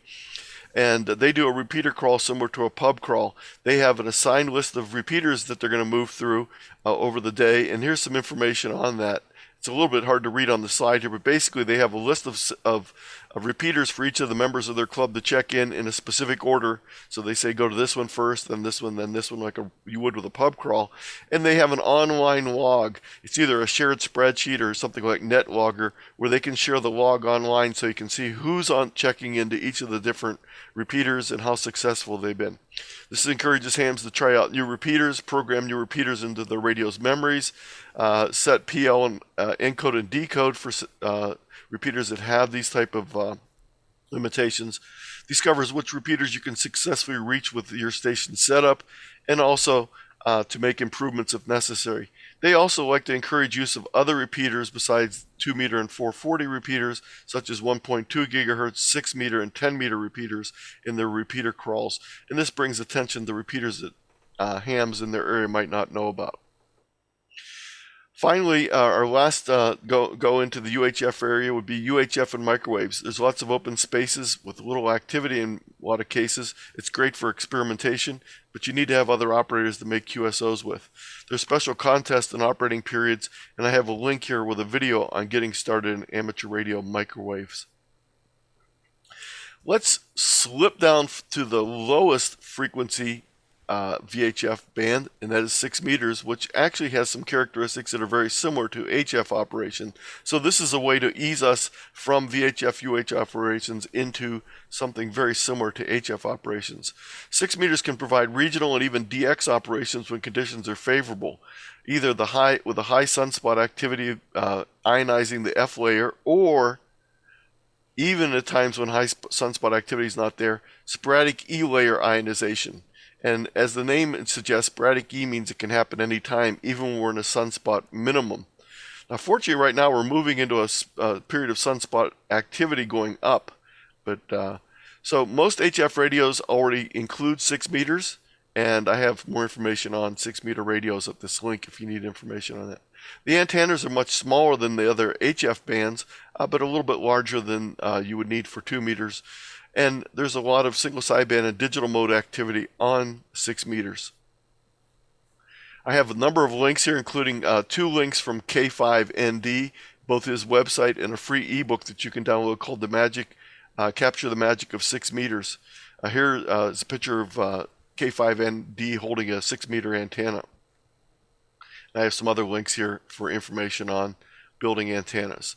And they do a repeater crawl similar to a pub crawl. They have an assigned list of repeaters that they're going to move through over the day. And here's some information on that. It's a little bit hard to read on the slide here, but basically they have a list of repeaters for each of the members of their club to check in a specific order. So they say go to this one first, then this one, like you would with a pub crawl. And they have an online log. It's either a shared spreadsheet or something like NetLogger, where they can share the log online so you can see who's on checking into each of the different repeaters and how successful they've been. This encourages hams to try out new repeaters, program new repeaters into the radio's memories, set PL and encode and decode for repeaters that have these type of limitations, discovers which repeaters you can successfully reach with your station setup, and also to make improvements if necessary. They also like to encourage use of other repeaters besides 2 meter and 440 repeaters, such as 1.2 gigahertz, 6 meter, and 10 meter repeaters in their repeater crawls. And this brings attention to repeaters that hams in their area might not know about. Finally, our last go into the UHF area would be UHF and microwaves. There's lots of open spaces with little activity in a lot of cases. It's great for experimentation, but you need to have other operators to make QSOs with. There's special contests and operating periods, and I have a link here with a video on getting started in amateur radio microwaves. Let's slip down to the lowest frequency VHF band, and that is 6 meters, which actually has some characteristics that are very similar to HF operation. So this is a way to ease us from VHF UHF operations into something very similar to HF operations. 6 meters can provide regional and even DX operations when conditions are favorable, either with a high sunspot activity ionizing the F layer, or even at times when high sunspot activity is not there, sporadic E layer ionization. And as the name suggests, sporadic E means it can happen anytime, even when we're in a sunspot minimum. Now, fortunately, right now we're moving into a period of sunspot activity going up. But so most HF radios already include 6 meters, and I have more information on 6 meter radios at this link if you need information on that. The antennas are much smaller than the other HF bands, but a little bit larger than you would need for 2 meters. And there's a lot of single sideband and digital mode activity on 6 meters. I have a number of links here, including 2 links from K8ZT, both his website and a free ebook that you can download called Capture the Magic of 6 meters. Here is a picture of K8ZT holding a 6 meter antenna. I have some other links here for information on building antennas.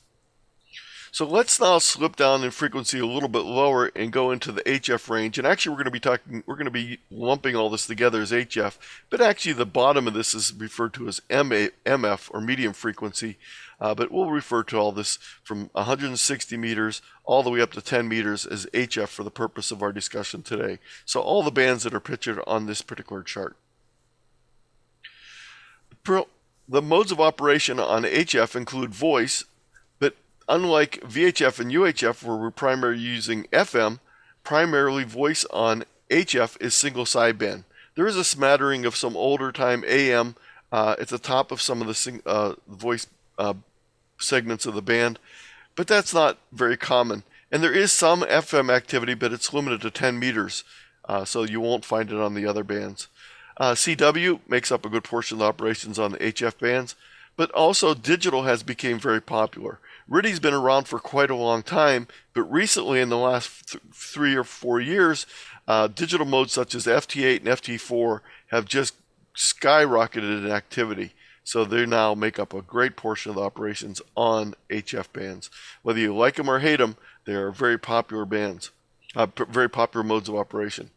So let's now slip down in frequency a little bit lower and go into the HF range. And actually, we're going to be lumping all this together as HF. But actually, the bottom of this is referred to as MF, or medium frequency. But we'll refer to all this from 160 meters all the way up to 10 meters as HF for the purpose of our discussion today. So all the bands that are pictured on this particular chart. The modes of operation on HF include voice. Unlike VHF and UHF, where we're primarily using FM, primarily voice on HF is single sideband. There is a smattering of some older time AM at the top of some of the voice segments of the band, but that's not very common. And there is some FM activity, but it's limited to 10 meters, so you won't find it on the other bands. CW makes up a good portion of the operations on the HF bands, but also digital has become very popular. RTTY's been around for quite a long time, but recently in the last 3 or 4 years, digital modes such as Ft8 and Ft4 have just skyrocketed in activity. So they now make up a great portion of the operations on HF bands. Whether you like them or hate them, they are very popular bands, very popular modes of operation.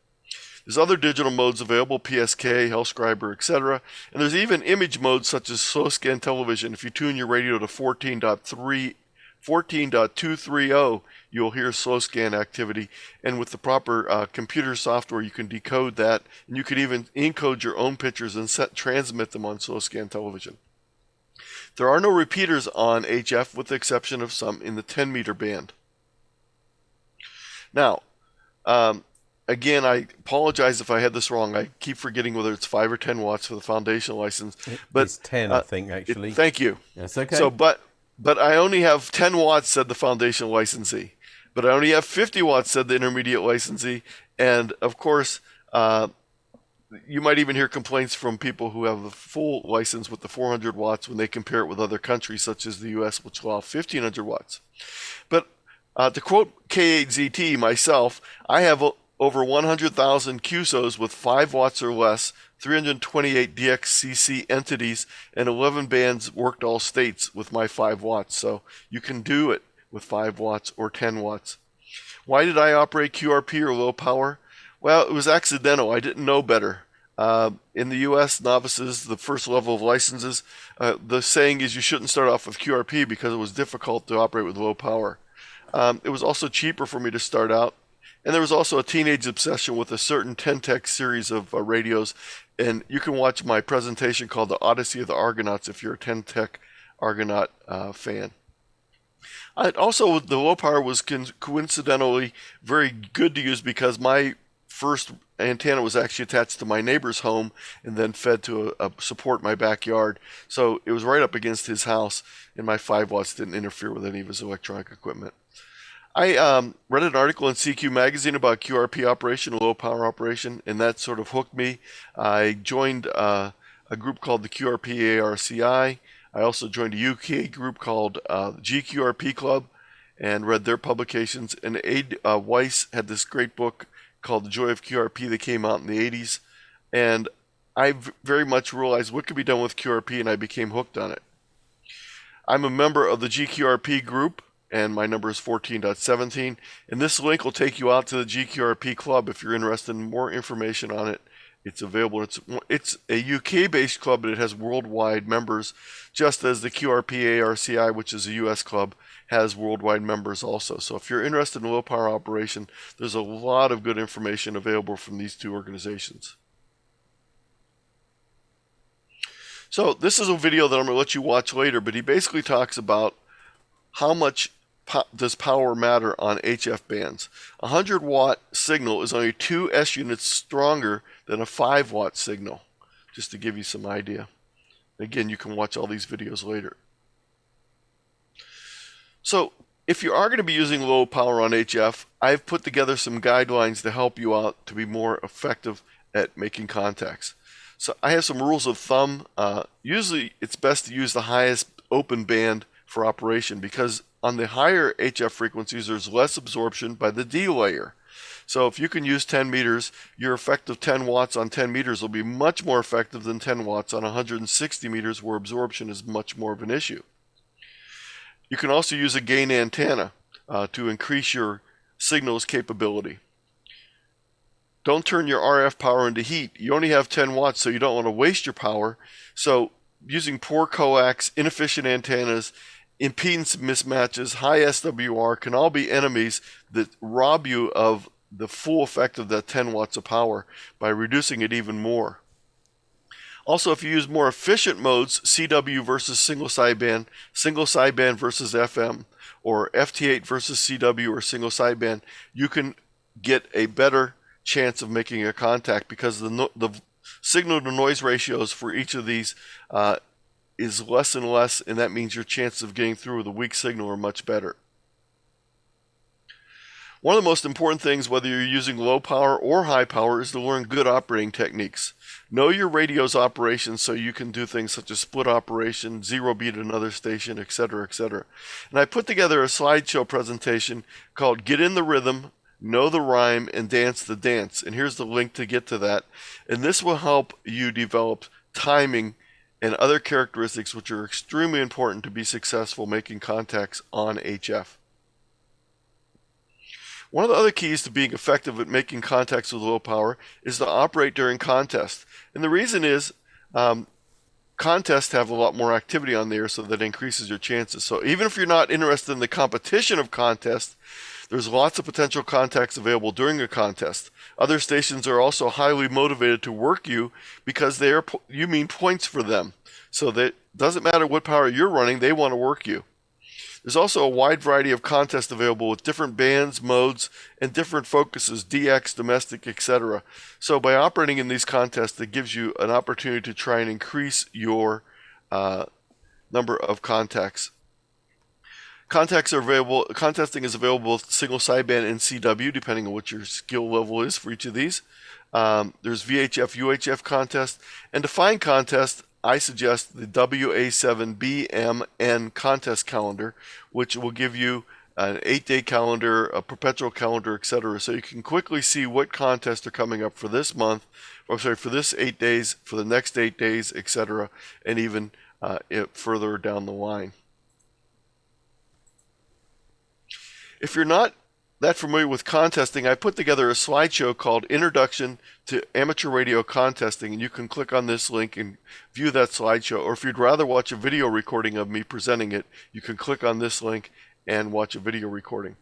There's other digital modes available, PSK, Rsgb, etc. And there's even image modes such as slow scan television. If you tune your radio to 14.230, you'll hear slow scan activity. And with the proper computer software, you can decode that. And you can even encode your own pictures and transmit them on slow scan television. There are no repeaters on HF with the exception of some in the 10 meter band. Now, again, I apologize if I had this wrong. I keep forgetting whether it's 5 or 10 watts for the foundation license. But it's 10, I think, actually. Thank you. That's okay. So, but I only have 10 watts, said the foundation licensee. But I only have 50 watts, said the intermediate licensee. And, of course, you might even hear complaints from people who have the full license with the 400 watts when they compare it with other countries, such as the U.S., which allow 1,500 watts. But To quote K8ZT myself, I have over 100,000 QSOs with 5 watts or less, 328 DXCC entities, and 11 bands worked all states with my 5 watts. So you can do it with 5 watts or 10 watts. Why did I operate QRP or low power? Well, it was accidental. I didn't know better. In the U.S., novices, the first level of licenses, the saying is you shouldn't start off with QRP because it was difficult to operate with low power. It was also cheaper for me to start out. And there was also a teenage obsession with a certain 10-tech series of radios. And you can watch my presentation called The Odyssey of the Argonauts if you're a 10-tech Argonaut fan. Also, the low power was coincidentally very good to use because my first antenna was actually attached to my neighbor's home and then fed to support my backyard. So it was right up against his house, and my 5 watts didn't interfere with any of his electronic equipment. I read an article in CQ magazine about QRP operation, low power operation, and that sort of hooked me. I joined a group called the QRP ARCI. I also joined a UK group called GQRP Club and read their publications. And Aid Weiss had this great book called The Joy of QRP that came out in the 80s. And I very much realized what could be done with QRP, and I became hooked on it. I'm a member of the GQRP group, and my number is 14.17. And this link will take you out to the GQRP Club if you're interested in more information on it. It's available. It's a UK-based club, but it has worldwide members, just as the QRP ARCI, which is a US club, has worldwide members also. So if you're interested in low power operation, there's a lot of good information available from these two organizations. So this is a video that I'm going to let you watch later, but he basically talks about how much does power matter on HF bands. A 100-watt signal is only 2 S units stronger than a 5-watt signal, just to give you some idea. Again, you can watch all these videos later. So if you are going to be using low power on HF, I've put together some guidelines to help you out to be more effective at making contacts. So I have some rules of thumb. Usually it's best to use the highest open band for operation because on the higher HF frequencies there's less absorption by the D layer. So if you can use 10 meters, your effective 10 watts on 10 meters will be much more effective than 10 watts on 160 meters where absorption is much more of an issue. You can also use a gain antenna to increase your signal's capability. Don't turn your RF power into heat. You only have 10 watts, so you don't want to waste your power. So using poor coax, inefficient antennas, impedance mismatches, high SWR can all be enemies that rob you of the full effect of that 10 watts of power by reducing it even more. Also, if you use more efficient modes, CW versus single sideband versus FM, or FT8 versus CW or single sideband, you can get a better chance of making a contact because the signal to noise ratios for each of these is less and less, and that means your chances of getting through with a weak signal are much better. One of the most important things, whether you're using low power or high power, is to learn good operating techniques. Know your radio's operations so you can do things such as split operation, zero beat at another station, etc., etc. And I put together a slideshow presentation called Get in the Rhythm, Know the Rhyme, and Dance the Dance. And here's the link to get to that. And this will help you develop timing and other characteristics which are extremely important to be successful making contacts on HF. One of the other keys to being effective at making contacts with low power is to operate during contests. And the reason is contests have a lot more activity on there, so that increases your chances. So even if you're not interested in the competition of contests, there's lots of potential contacts available during a contest. Other stations are also highly motivated to work you because you mean points for them. So that doesn't matter what power you're running, they want to work you. There's also a wide variety of contests available with different bands, modes, and different focuses, DX, domestic, etc. So by operating in these contests, it gives you an opportunity to try and increase your number of contacts. Contesting is available with single sideband and CW, depending on what your skill level is for each of these. There's VHF, UHF contest, and to find contest, I suggest the WA7BMN contest calendar, which will give you an 8-day calendar, a perpetual calendar, etc. So you can quickly see what contests are coming up for this month, or sorry, for this 8 days, for the next 8 days, etc., and even further down the line. If you're not that familiar with contesting, I put together a slideshow called Introduction to Amateur Radio Contesting, and you can click on this link and view that slideshow. Or if you'd rather watch a video recording of me presenting it, you can click on this link and watch a video recording.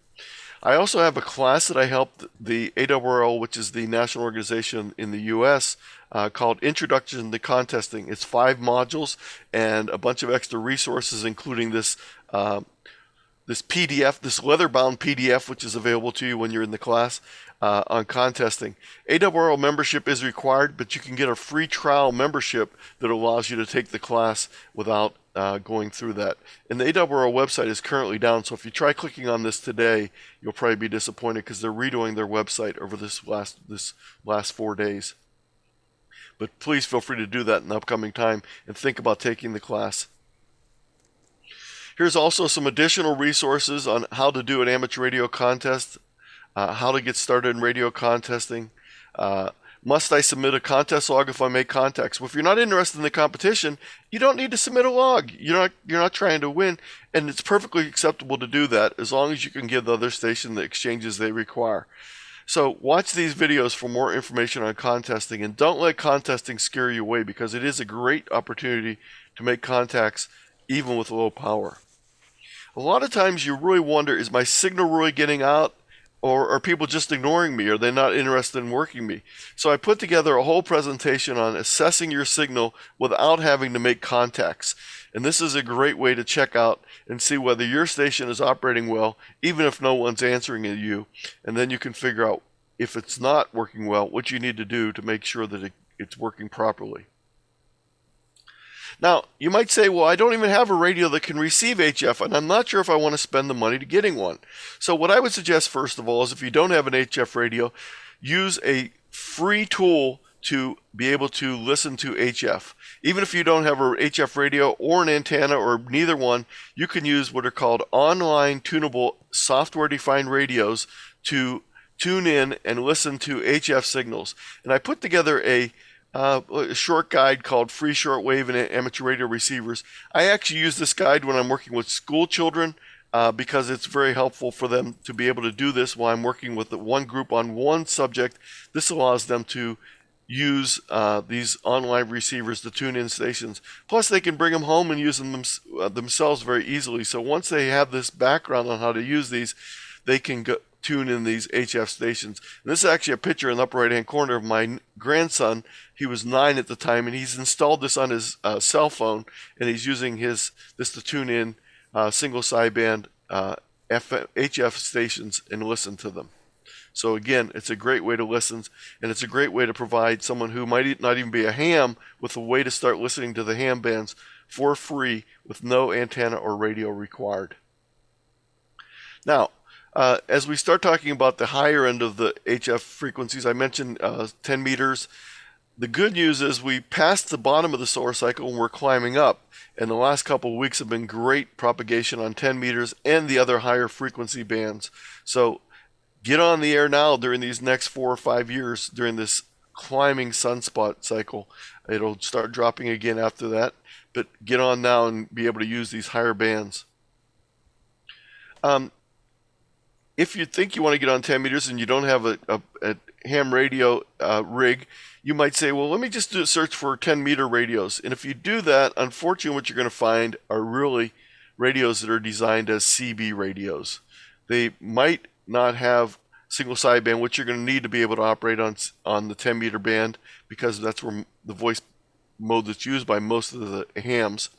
I also have a class that I helped the ARRL, which is the national organization in the U.S., called Introduction to Contesting. It's 5 modules and a bunch of extra resources, including this this PDF, this leather-bound PDF, which is available to you when you're in the class on contesting. ARRL membership is required, but you can get a free trial membership that allows you to take the class without going through that. And the ARRL website is currently down, so if you try clicking on this today, you'll probably be disappointed because they're redoing their website over this last 4 days. But please feel free to do that in the upcoming time and think about taking the class. Here's also some additional resources on how to do an amateur radio contest, how to get started in radio contesting. Must I submit a contest log if I make contacts? Well, if you're not interested in the competition, you don't need to submit a log. You're not trying to win, and it's perfectly acceptable to do that as long as you can give the other station the exchanges they require. So watch these videos for more information on contesting, and don't let contesting scare you away, because it is a great opportunity to make contacts even with low power. A lot of times you really wonder, is my signal really getting out, or are people just ignoring me? Are they not interested in working me? So I put together a whole presentation on assessing your signal without having to make contacts. And this is a great way to check out and see whether your station is operating well, even if no one's answering you. And then you can figure out, if it's not working well, what you need to do to make sure that it's working properly. Now, you might say, well, I don't even have a radio that can receive HF, and I'm not sure if I want to spend the money to getting one. So what I would suggest, first of all, is if you don't have an HF radio, use a free tool to be able to listen to HF. Even if you don't have a HF radio or an antenna or neither one, you can use what are called online tunable software-defined radios to tune in and listen to HF signals. And I put together a short guide called Free Shortwave and Amateur Radio Receivers. I actually use this guide when I'm working with school children because it's very helpful for them to be able to do this while I'm working with one group on one subject. This allows them to use these online receivers to tune in stations. Plus, they can bring them home and use them themselves very easily. So once they have this background on how to use these, they can tune in these HF stations. And this is actually a picture in the upper right-hand corner of my grandson. He was 9 at the time, and he's installed this on his cell phone, and he's using this to tune in single sideband HF stations and listen to them. So again, it's a great way to listen, and it's a great way to provide someone who might not even be a ham with a way to start listening to the ham bands for free with no antenna or radio required. Now, as we start talking about the higher end of the HF frequencies, I mentioned 10 meters. The good news is we passed the bottom of the solar cycle and we're climbing up. And the last couple of weeks have been great propagation on 10 meters and the other higher frequency bands. So get on the air now during these next 4 or 5 years during this climbing sunspot cycle. It'll start dropping again after that. But get on now and be able to use these higher bands. If you think you want to get on 10 meters and you don't have a ham radio rig, you might say, well, let me just do a search for 10 meter radios. And if you do that, unfortunately, what you're going to find are really radios that are designed as CB radios. They might not have single sideband, which you're going to need to be able to operate on the 10 meter band, because that's where the voice mode that's used by most of the hams.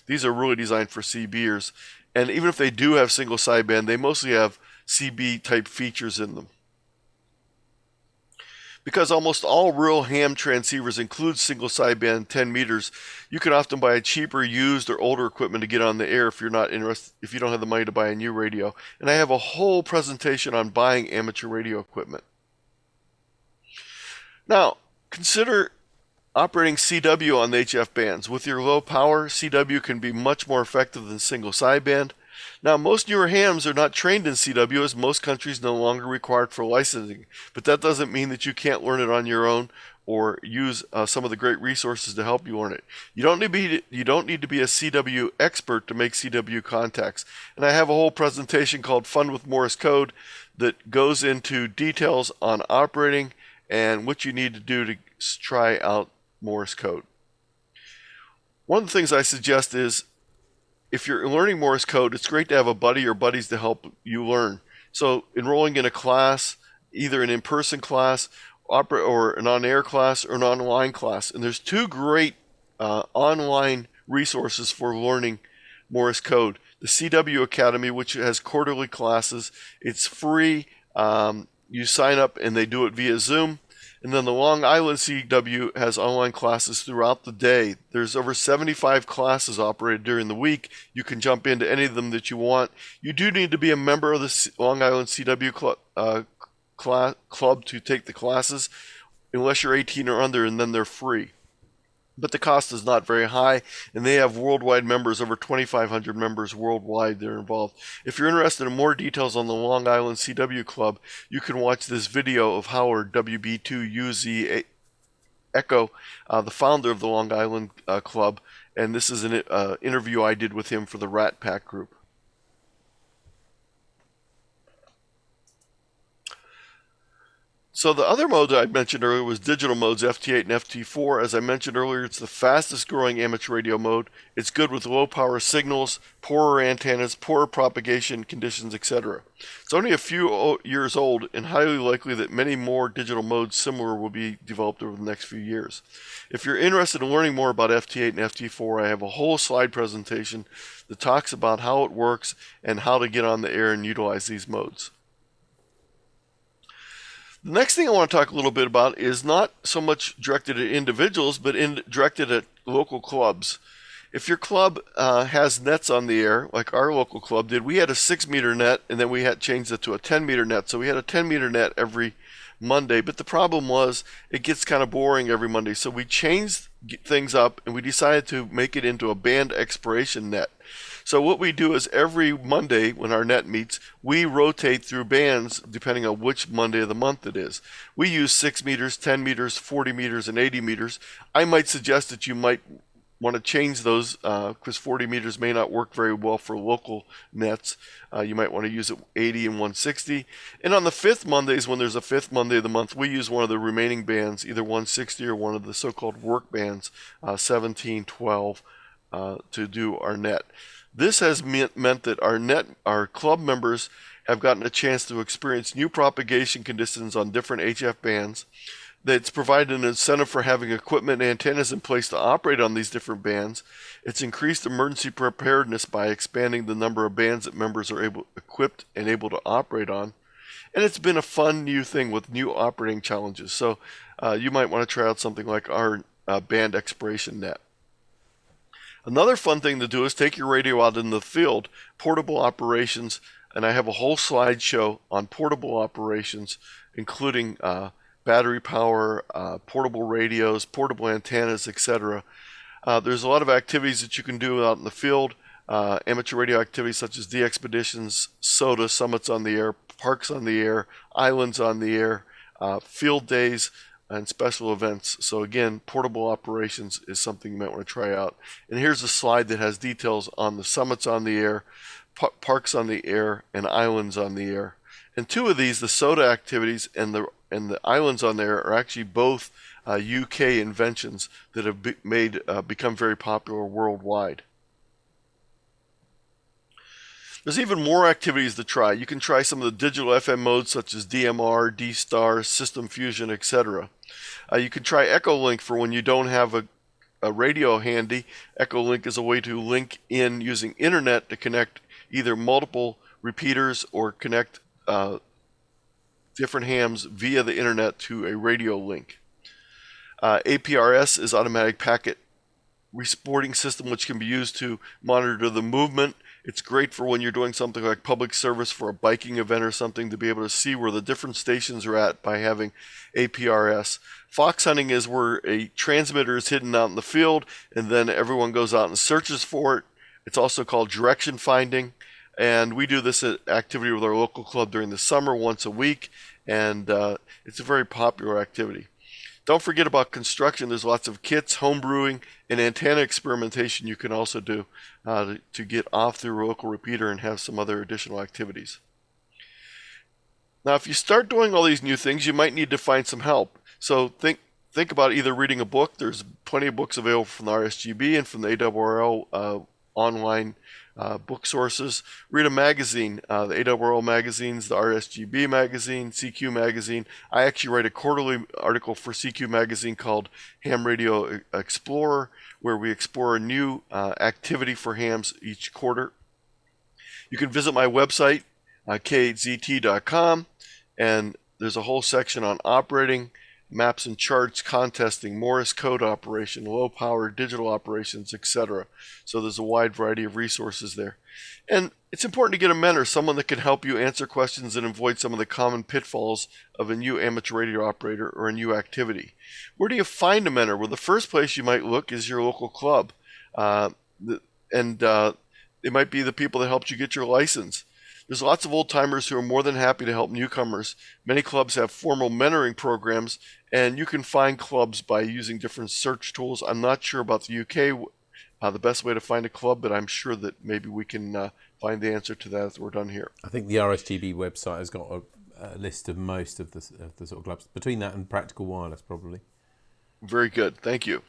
These are really designed for CBers. And even if they do have single sideband, they mostly have CB type features in them. Because almost all real ham transceivers include single sideband 10 meters, you can often buy a cheaper used or older equipment to get on the air if you're not interested, if you don't have the money to buy a new radio. And I have a whole presentation on buying amateur radio equipment. Now, consider operating CW on the HF bands. With your low power, CW can be much more effective than single sideband. Now, most newer hams are not trained in CW, as most countries no longer require it for licensing, but that doesn't mean that you can't learn it on your own or use some of the great resources to help you learn it. You don't need to be a CW expert to make CW contacts. And I have a whole presentation called Fun with Morse Code that goes into details on operating and what you need to do to try out Morse code. One of the things I suggest is, if you're learning Morse code, it's great to have a buddy or buddies to help you learn. So enrolling in a class, either an in-person class or an on-air class or an online class. And there's two great online resources for learning Morse code. The CW Academy, which has quarterly classes. It's free. You sign up and they do it via Zoom. And then the Long Island CW has online classes throughout the day. There's over 75 classes operated during the week. You can jump into any of them that you want. You do need to be a member of the Long Island CW club to take the classes, unless you're 18 or under, and then they're free. But the cost is not very high, and they have worldwide members, over 2,500 members worldwide that are involved. If you're interested in more details on the Long Island CW Club, you can watch this video of Howard WB2UZ Echo, the founder of the Long Island Club, and this is an interview I did with him for the Rat Pack group. So the other mode that I mentioned earlier was digital modes Ft8 and Ft4. As I mentioned earlier, it's the fastest growing amateur radio mode. It's good with low power signals, poorer antennas, poorer propagation conditions, etc. It's only a few years old, and highly likely that many more digital modes similar will be developed over the next few years. If you're interested in learning more about Ft8 and Ft4, I have a whole slide presentation that talks about how it works and how to get on the air and utilize these modes. The next thing I want to talk a little bit about is not so much directed at individuals, but directed at local clubs. If your club has nets on the air, like our local club did, we had a 6-meter net, and then we had changed it to a 10-meter net. So we had a 10-meter net every Monday, but the problem was it gets kind of boring every Monday. So we changed things up, and we decided to make it into a band expiration net. So what we do is every Monday when our net meets, we rotate through bands depending on which Monday of the month it is. We use 6 meters, 10 meters, 40 meters, and 80 meters. I might suggest that you might want to change those because 40 meters may not work very well for local nets. You might want to use it 80 and 160. And on the 5th Mondays, when there's a 5th Monday of the month, we use one of the remaining bands, either 160 or one of the so-called work bands, 17, 12, to do our net. This has meant that our club members have gotten a chance to experience new propagation conditions on different HF bands. That's provided an incentive for having equipment and antennas in place to operate on these different bands. It's increased emergency preparedness by expanding the number of bands that members are equipped and able to operate on. And it's been a fun new thing with new operating challenges. So you might want to try out something like our band expiration net. Another fun thing to do is take your radio out in the field, portable operations, and I have a whole slideshow on portable operations, including battery power, portable radios, portable antennas, etc. There's a lot of activities that you can do out in the field, amateur radio activities such as de-expeditions, SOTA, summits on the air, parks on the air, islands on the air, field days, and special events. So again, portable operations is something you might want to try out. And here's a slide that has details on the summits on the air, parks on the air, and islands on the air. And two of these, the SOTA activities and the islands on there, are actually both UK inventions that have become very popular worldwide. There's even more activities to try. You can try some of the digital FM modes such as DMR, D-Star, System Fusion, etc. You can try Echolink for when you don't have a radio handy. Echolink is a way to link in using internet to connect either multiple repeaters or connect different hams via the internet to a radio link. APRS is automatic packet reporting system, which can be used to monitor the movement. It's great for when you're doing something like public service for a biking event or something, to be able to see where the different stations are at by having APRS. Fox hunting is where a transmitter is hidden out in the field and then everyone goes out and searches for it. It's also called direction finding. And we do this activity with our local club during the summer once a week, and it's a very popular activity. Don't forget about construction. There's lots of kits, home brewing, and antenna experimentation you can also do to get off the local repeater and have some other additional activities. Now, if you start doing all these new things, you might need to find some help. So think about either reading a book. There's plenty of books available from the Rsgb and from the ARRL online book sources. Read a magazine, the ARRL magazines, the Rsgb magazine, CQ magazine. I actually write a quarterly article for CQ magazine called Ham Radio Explorer, where we explore a new activity for hams each quarter. You can visit my website, K8ZT.com, and there's a whole section on operating, maps and charts, contesting, Morse code operation, low power digital operations, etc. So there's a wide variety of resources there. And it's important to get a mentor, someone that can help you answer questions and avoid some of the common pitfalls of a new amateur radio operator or a new activity. Where do you find a mentor? Well, the first place you might look is your local club. It might be the people that helped you get your license. There's lots of old-timers who are more than happy to help newcomers. Many clubs have formal mentoring programs, and you can find clubs by using different search tools. I'm not sure about the UK, the best way to find a club, but I'm sure that maybe we can find the answer to that as we're done here. I think the Rsgb website has got a list of most of the sort of clubs. Between that and Practical Wireless, probably. Very good. Thank you.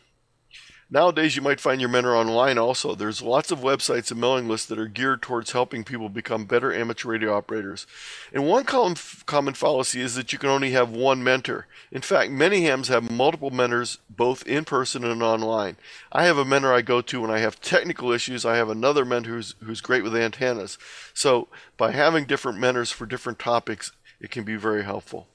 Nowadays, you might find your mentor online also. There's lots of websites and mailing lists that are geared towards helping people become better amateur radio operators. And one common fallacy is that you can only have one mentor. In fact, many hams have multiple mentors, both in person and online. I have a mentor I go to when I have technical issues. I have another mentor who's great with antennas. So by having different mentors for different topics, it can be very helpful.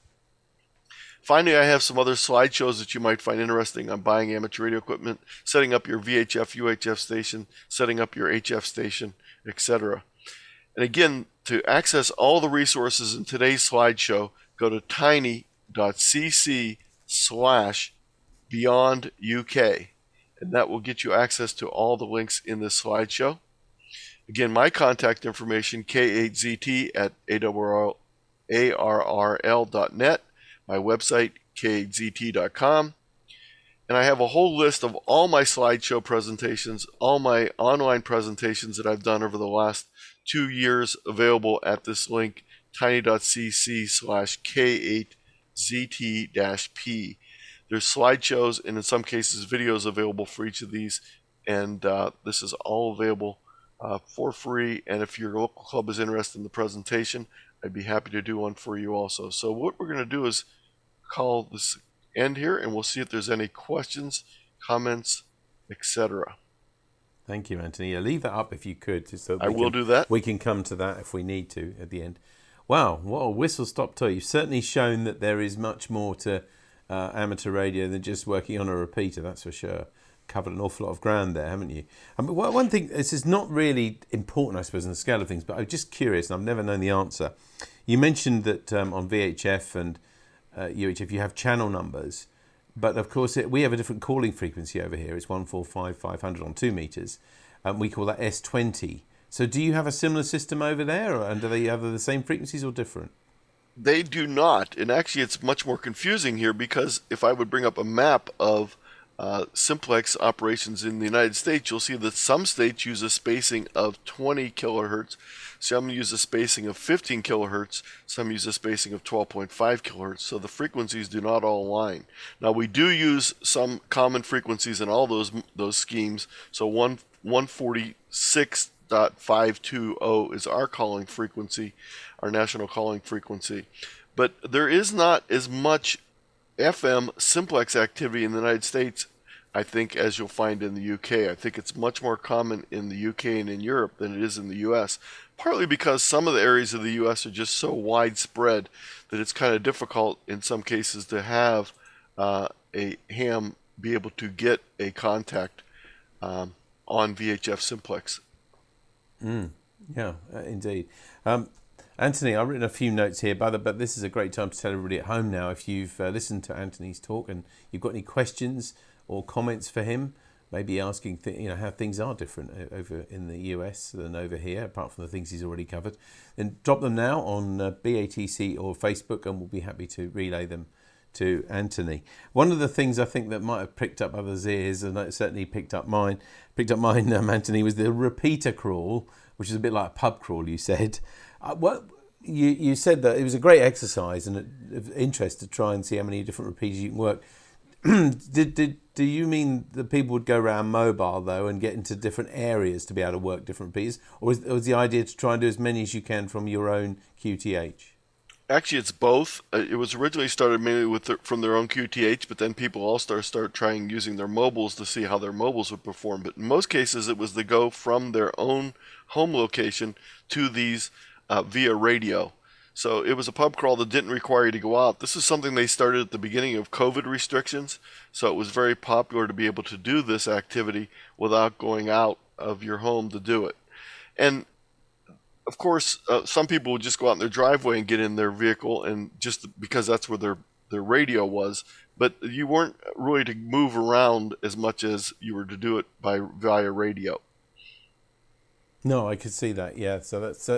Finally, I have some other slideshows that you might find interesting on buying amateur radio equipment, setting up your VHF, UHF station, setting up your HF station, etc. And again, to access all the resources in today's slideshow, go to tiny.cc/beyonduk, and that will get you access to all the links in this slideshow. Again, my contact information, K8ZT@arrl.net. My website, K8ZT.com, and I have a whole list of all my slideshow presentations, all my online presentations that I've done over the last 2 years available at this link, tiny.cc/K8ZT-P. There's slideshows and in some cases videos available for each of these, and this is all available for free, and if your local club is interested in the presentation, I'd be happy to do one for you also. So what we're going to do is call this end here, and we'll see if there's any questions, comments, etc. Thank you, Anthony. Yeah, leave that up if you could. Just so I will do that. We can come to that if we need to at the end. Wow, what a whistle-stop tour. You've certainly shown that there is much more to amateur radio than just working on a repeater, that's for sure. Covered an awful lot of ground there, haven't you? One thing, this is not really important, I suppose, in the scale of things, but I'm just curious, and I've never known the answer. You mentioned that on VHF and UHF you have channel numbers, but of course we have a different calling frequency over here. It's 145/500 on 2 meters, and we call that S20. So do you have a similar system over there, and do they have the same frequencies or different? They do not, and actually it's much more confusing here, because if I would bring up a map of simplex operations in the United States, you'll see that some states use a spacing of 20 kilohertz, some use a spacing of 15 kilohertz, some use a spacing of 12.5 kilohertz, so the frequencies do not all align. Now we do use some common frequencies in all those schemes, so 146.520 is our calling frequency, our national calling frequency, but there is not as much FM simplex activity in the United States, I think, as you'll find in the UK. I think it's much more common in the UK and in Europe than it is in the US, partly because some of the areas of the US are just so widespread that it's kind of difficult in some cases to have a ham be able to get a contact on VHF simplex. Yeah, indeed. Anthony, I've written a few notes here, but this is a great time to tell everybody at home now, if you've listened to Anthony's talk and you've got any questions or comments for him, maybe asking how things are different over in the US than over here, apart from the things he's already covered, then drop them now on BATC or Facebook, and we'll be happy to relay them to Anthony. One of the things I think that might have pricked up others' ears, and it certainly picked up mine, Anthony, was the repeater crawl, which is a bit like a pub crawl, you said. You said that it was a great exercise and of interest to try and see how many different repeaters you can work. Do you mean that people would go around mobile, though, and get into different areas to be able to work different repeaters? Or was the idea to try and do as many as you can from your own QTH? Actually, it's both. It was originally started mainly from their own QTH, but then people also start trying using their mobiles to see how their mobiles would perform. But in most cases, it was to go from their own home location to these via radio. So it was a pub crawl that didn't require you to go out. This is something they started at the beginning of COVID restrictions, so it was very popular to be able to do this activity without going out of your home to do it. And of course, some people would just go out in their driveway and get in their vehicle, and just because that's where their radio was. But you weren't really to move around as much as you were to do it via radio. No, I could see that. Yeah, so that's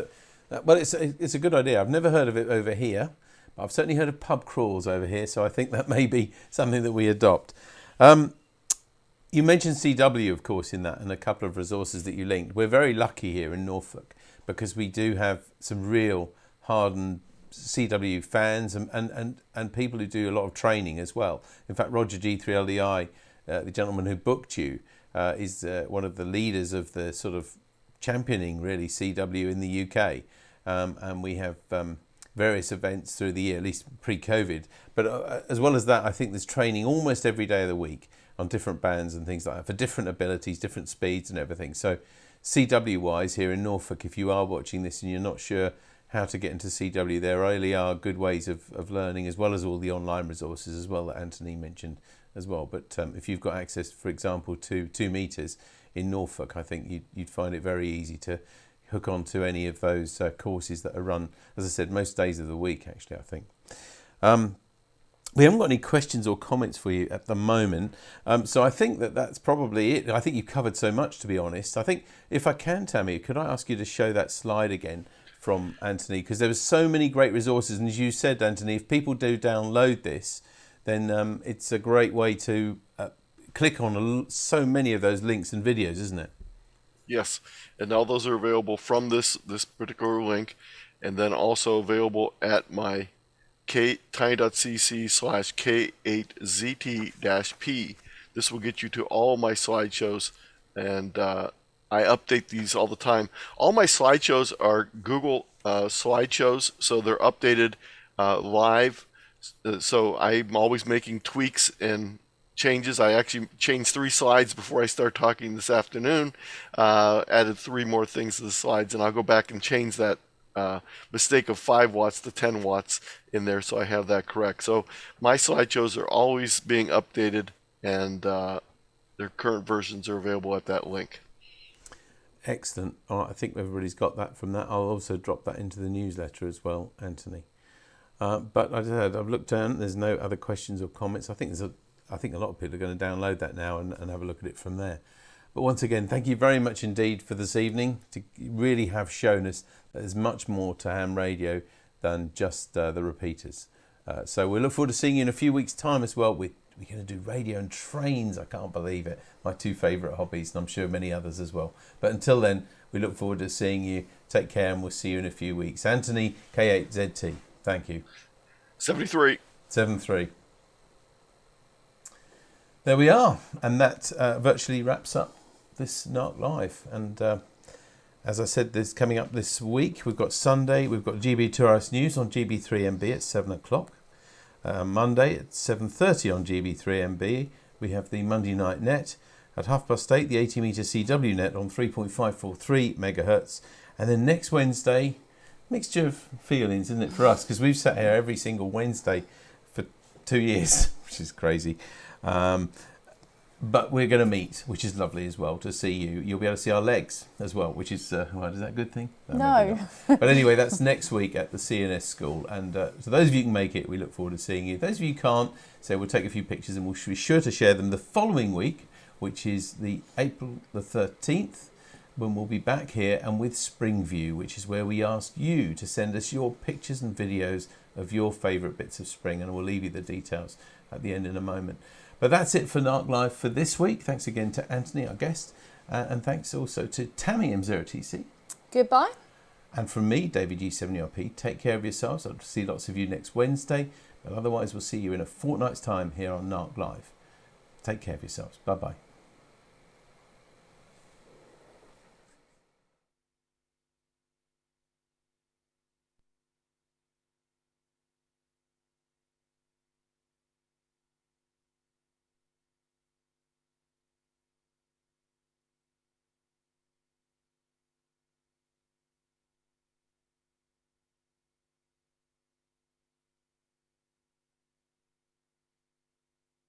well, it's a good idea. I've never heard of it over here, but I've certainly heard of pub crawls over here. So I think that may be something that we adopt. You mentioned CW, of course, in that, and a couple of resources that you linked. We're very lucky here in Norfolk because we do have some real hardened CW fans and people who do a lot of training as well. In fact, Roger G3LDI, the gentleman who booked you, is one of the leaders of the sort of championing, really, CW in the UK. And we have various events through the year, at least pre-COVID. But as well as that, I think there's training almost every day of the week on different bands and things like that for different abilities, different speeds and everything. So CW-wise here in Norfolk, if you are watching this and you're not sure how to get into CW, there really are good ways of learning, as well as all the online resources as well that Anthony mentioned as well. But if you've got access, for example, to 2 meters in Norfolk, I think you'd find it very easy to hook on to any of those courses that are run, as I said, most days of the week, actually, I think. We haven't got any questions or comments for you at the moment, so I think that's probably it. I think you've covered so much, to be honest. I think, if I can, Tammy, could I ask you to show that slide again from Anthony? Because there were so many great resources, and as you said, Anthony, if people do download this, then it's a great way to click on so many of those links and videos, isn't it? Yes, and all those are available from this particular link, and then also available at my tiny.cc/K8ZT-P. This will get you to all my slideshows, and I update these all the time. All my slideshows are Google slideshows, so they're updated live. So I'm always making tweaks and changes. I actually changed 3 slides before I start talking this afternoon, added 3 more things to the slides, and I'll go back and change that mistake of 5 watts to 10 watts in there, so I have that correct. So my slideshows are always being updated, and their current versions are available at that link. Excellent. All right, I think everybody's got that from that. I'll also drop that into the newsletter as well, Anthony. But as I said, I've looked down. There's no other questions or comments. I think a lot of people are going to download that now and have a look at it from there. But once again, thank you very much indeed for this evening. To really have shown us that there's much more to ham radio than just the repeaters. So we look forward to seeing you in a few weeks' time as well. We're going to do radio and trains. I can't believe it. My 2 favourite hobbies, and I'm sure many others as well. But until then, we look forward to seeing you. Take care, and we'll see you in a few weeks. Anthony, K8ZT. Thank you. 73. 7-3. There we are, and that virtually wraps up this NARC Live. And as I said, this coming up this week, we've got Sunday, we've got GB2RS News on GB3MB at 7 o'clock. Monday at 7:30 on GB3MB, we have the Monday Night Net. At 8:30, the 80 meter CW net on 3.543 megahertz. And then next Wednesday, mixture of feelings, isn't it, for us? Because we've sat here every single Wednesday for 2 years, which is crazy. But we're going to meet, which is lovely as well, to see you. You'll be able to see our legs as well, which is, well, is that a good thing? No. But anyway, that's next week at the CNS school. And so those of you who can make it, we look forward to seeing you. Those of you who can't, so we'll take a few pictures and we'll be sure to share them the following week which is the April the 13th, when we'll be back here, and with Spring View, which is where we ask you to send us your pictures and videos of your favourite bits of spring, and we'll leave you the details at the end in a moment. But that's it for NARC Live for this week. Thanks again to Anthony, our guest, and thanks also to Tammy M0TC. Goodbye. And from me, David G7URP, take care of yourselves. I'll see lots of you next Wednesday, but otherwise we'll see you in a fortnight's time here on NARC Live. Take care of yourselves. Bye-bye.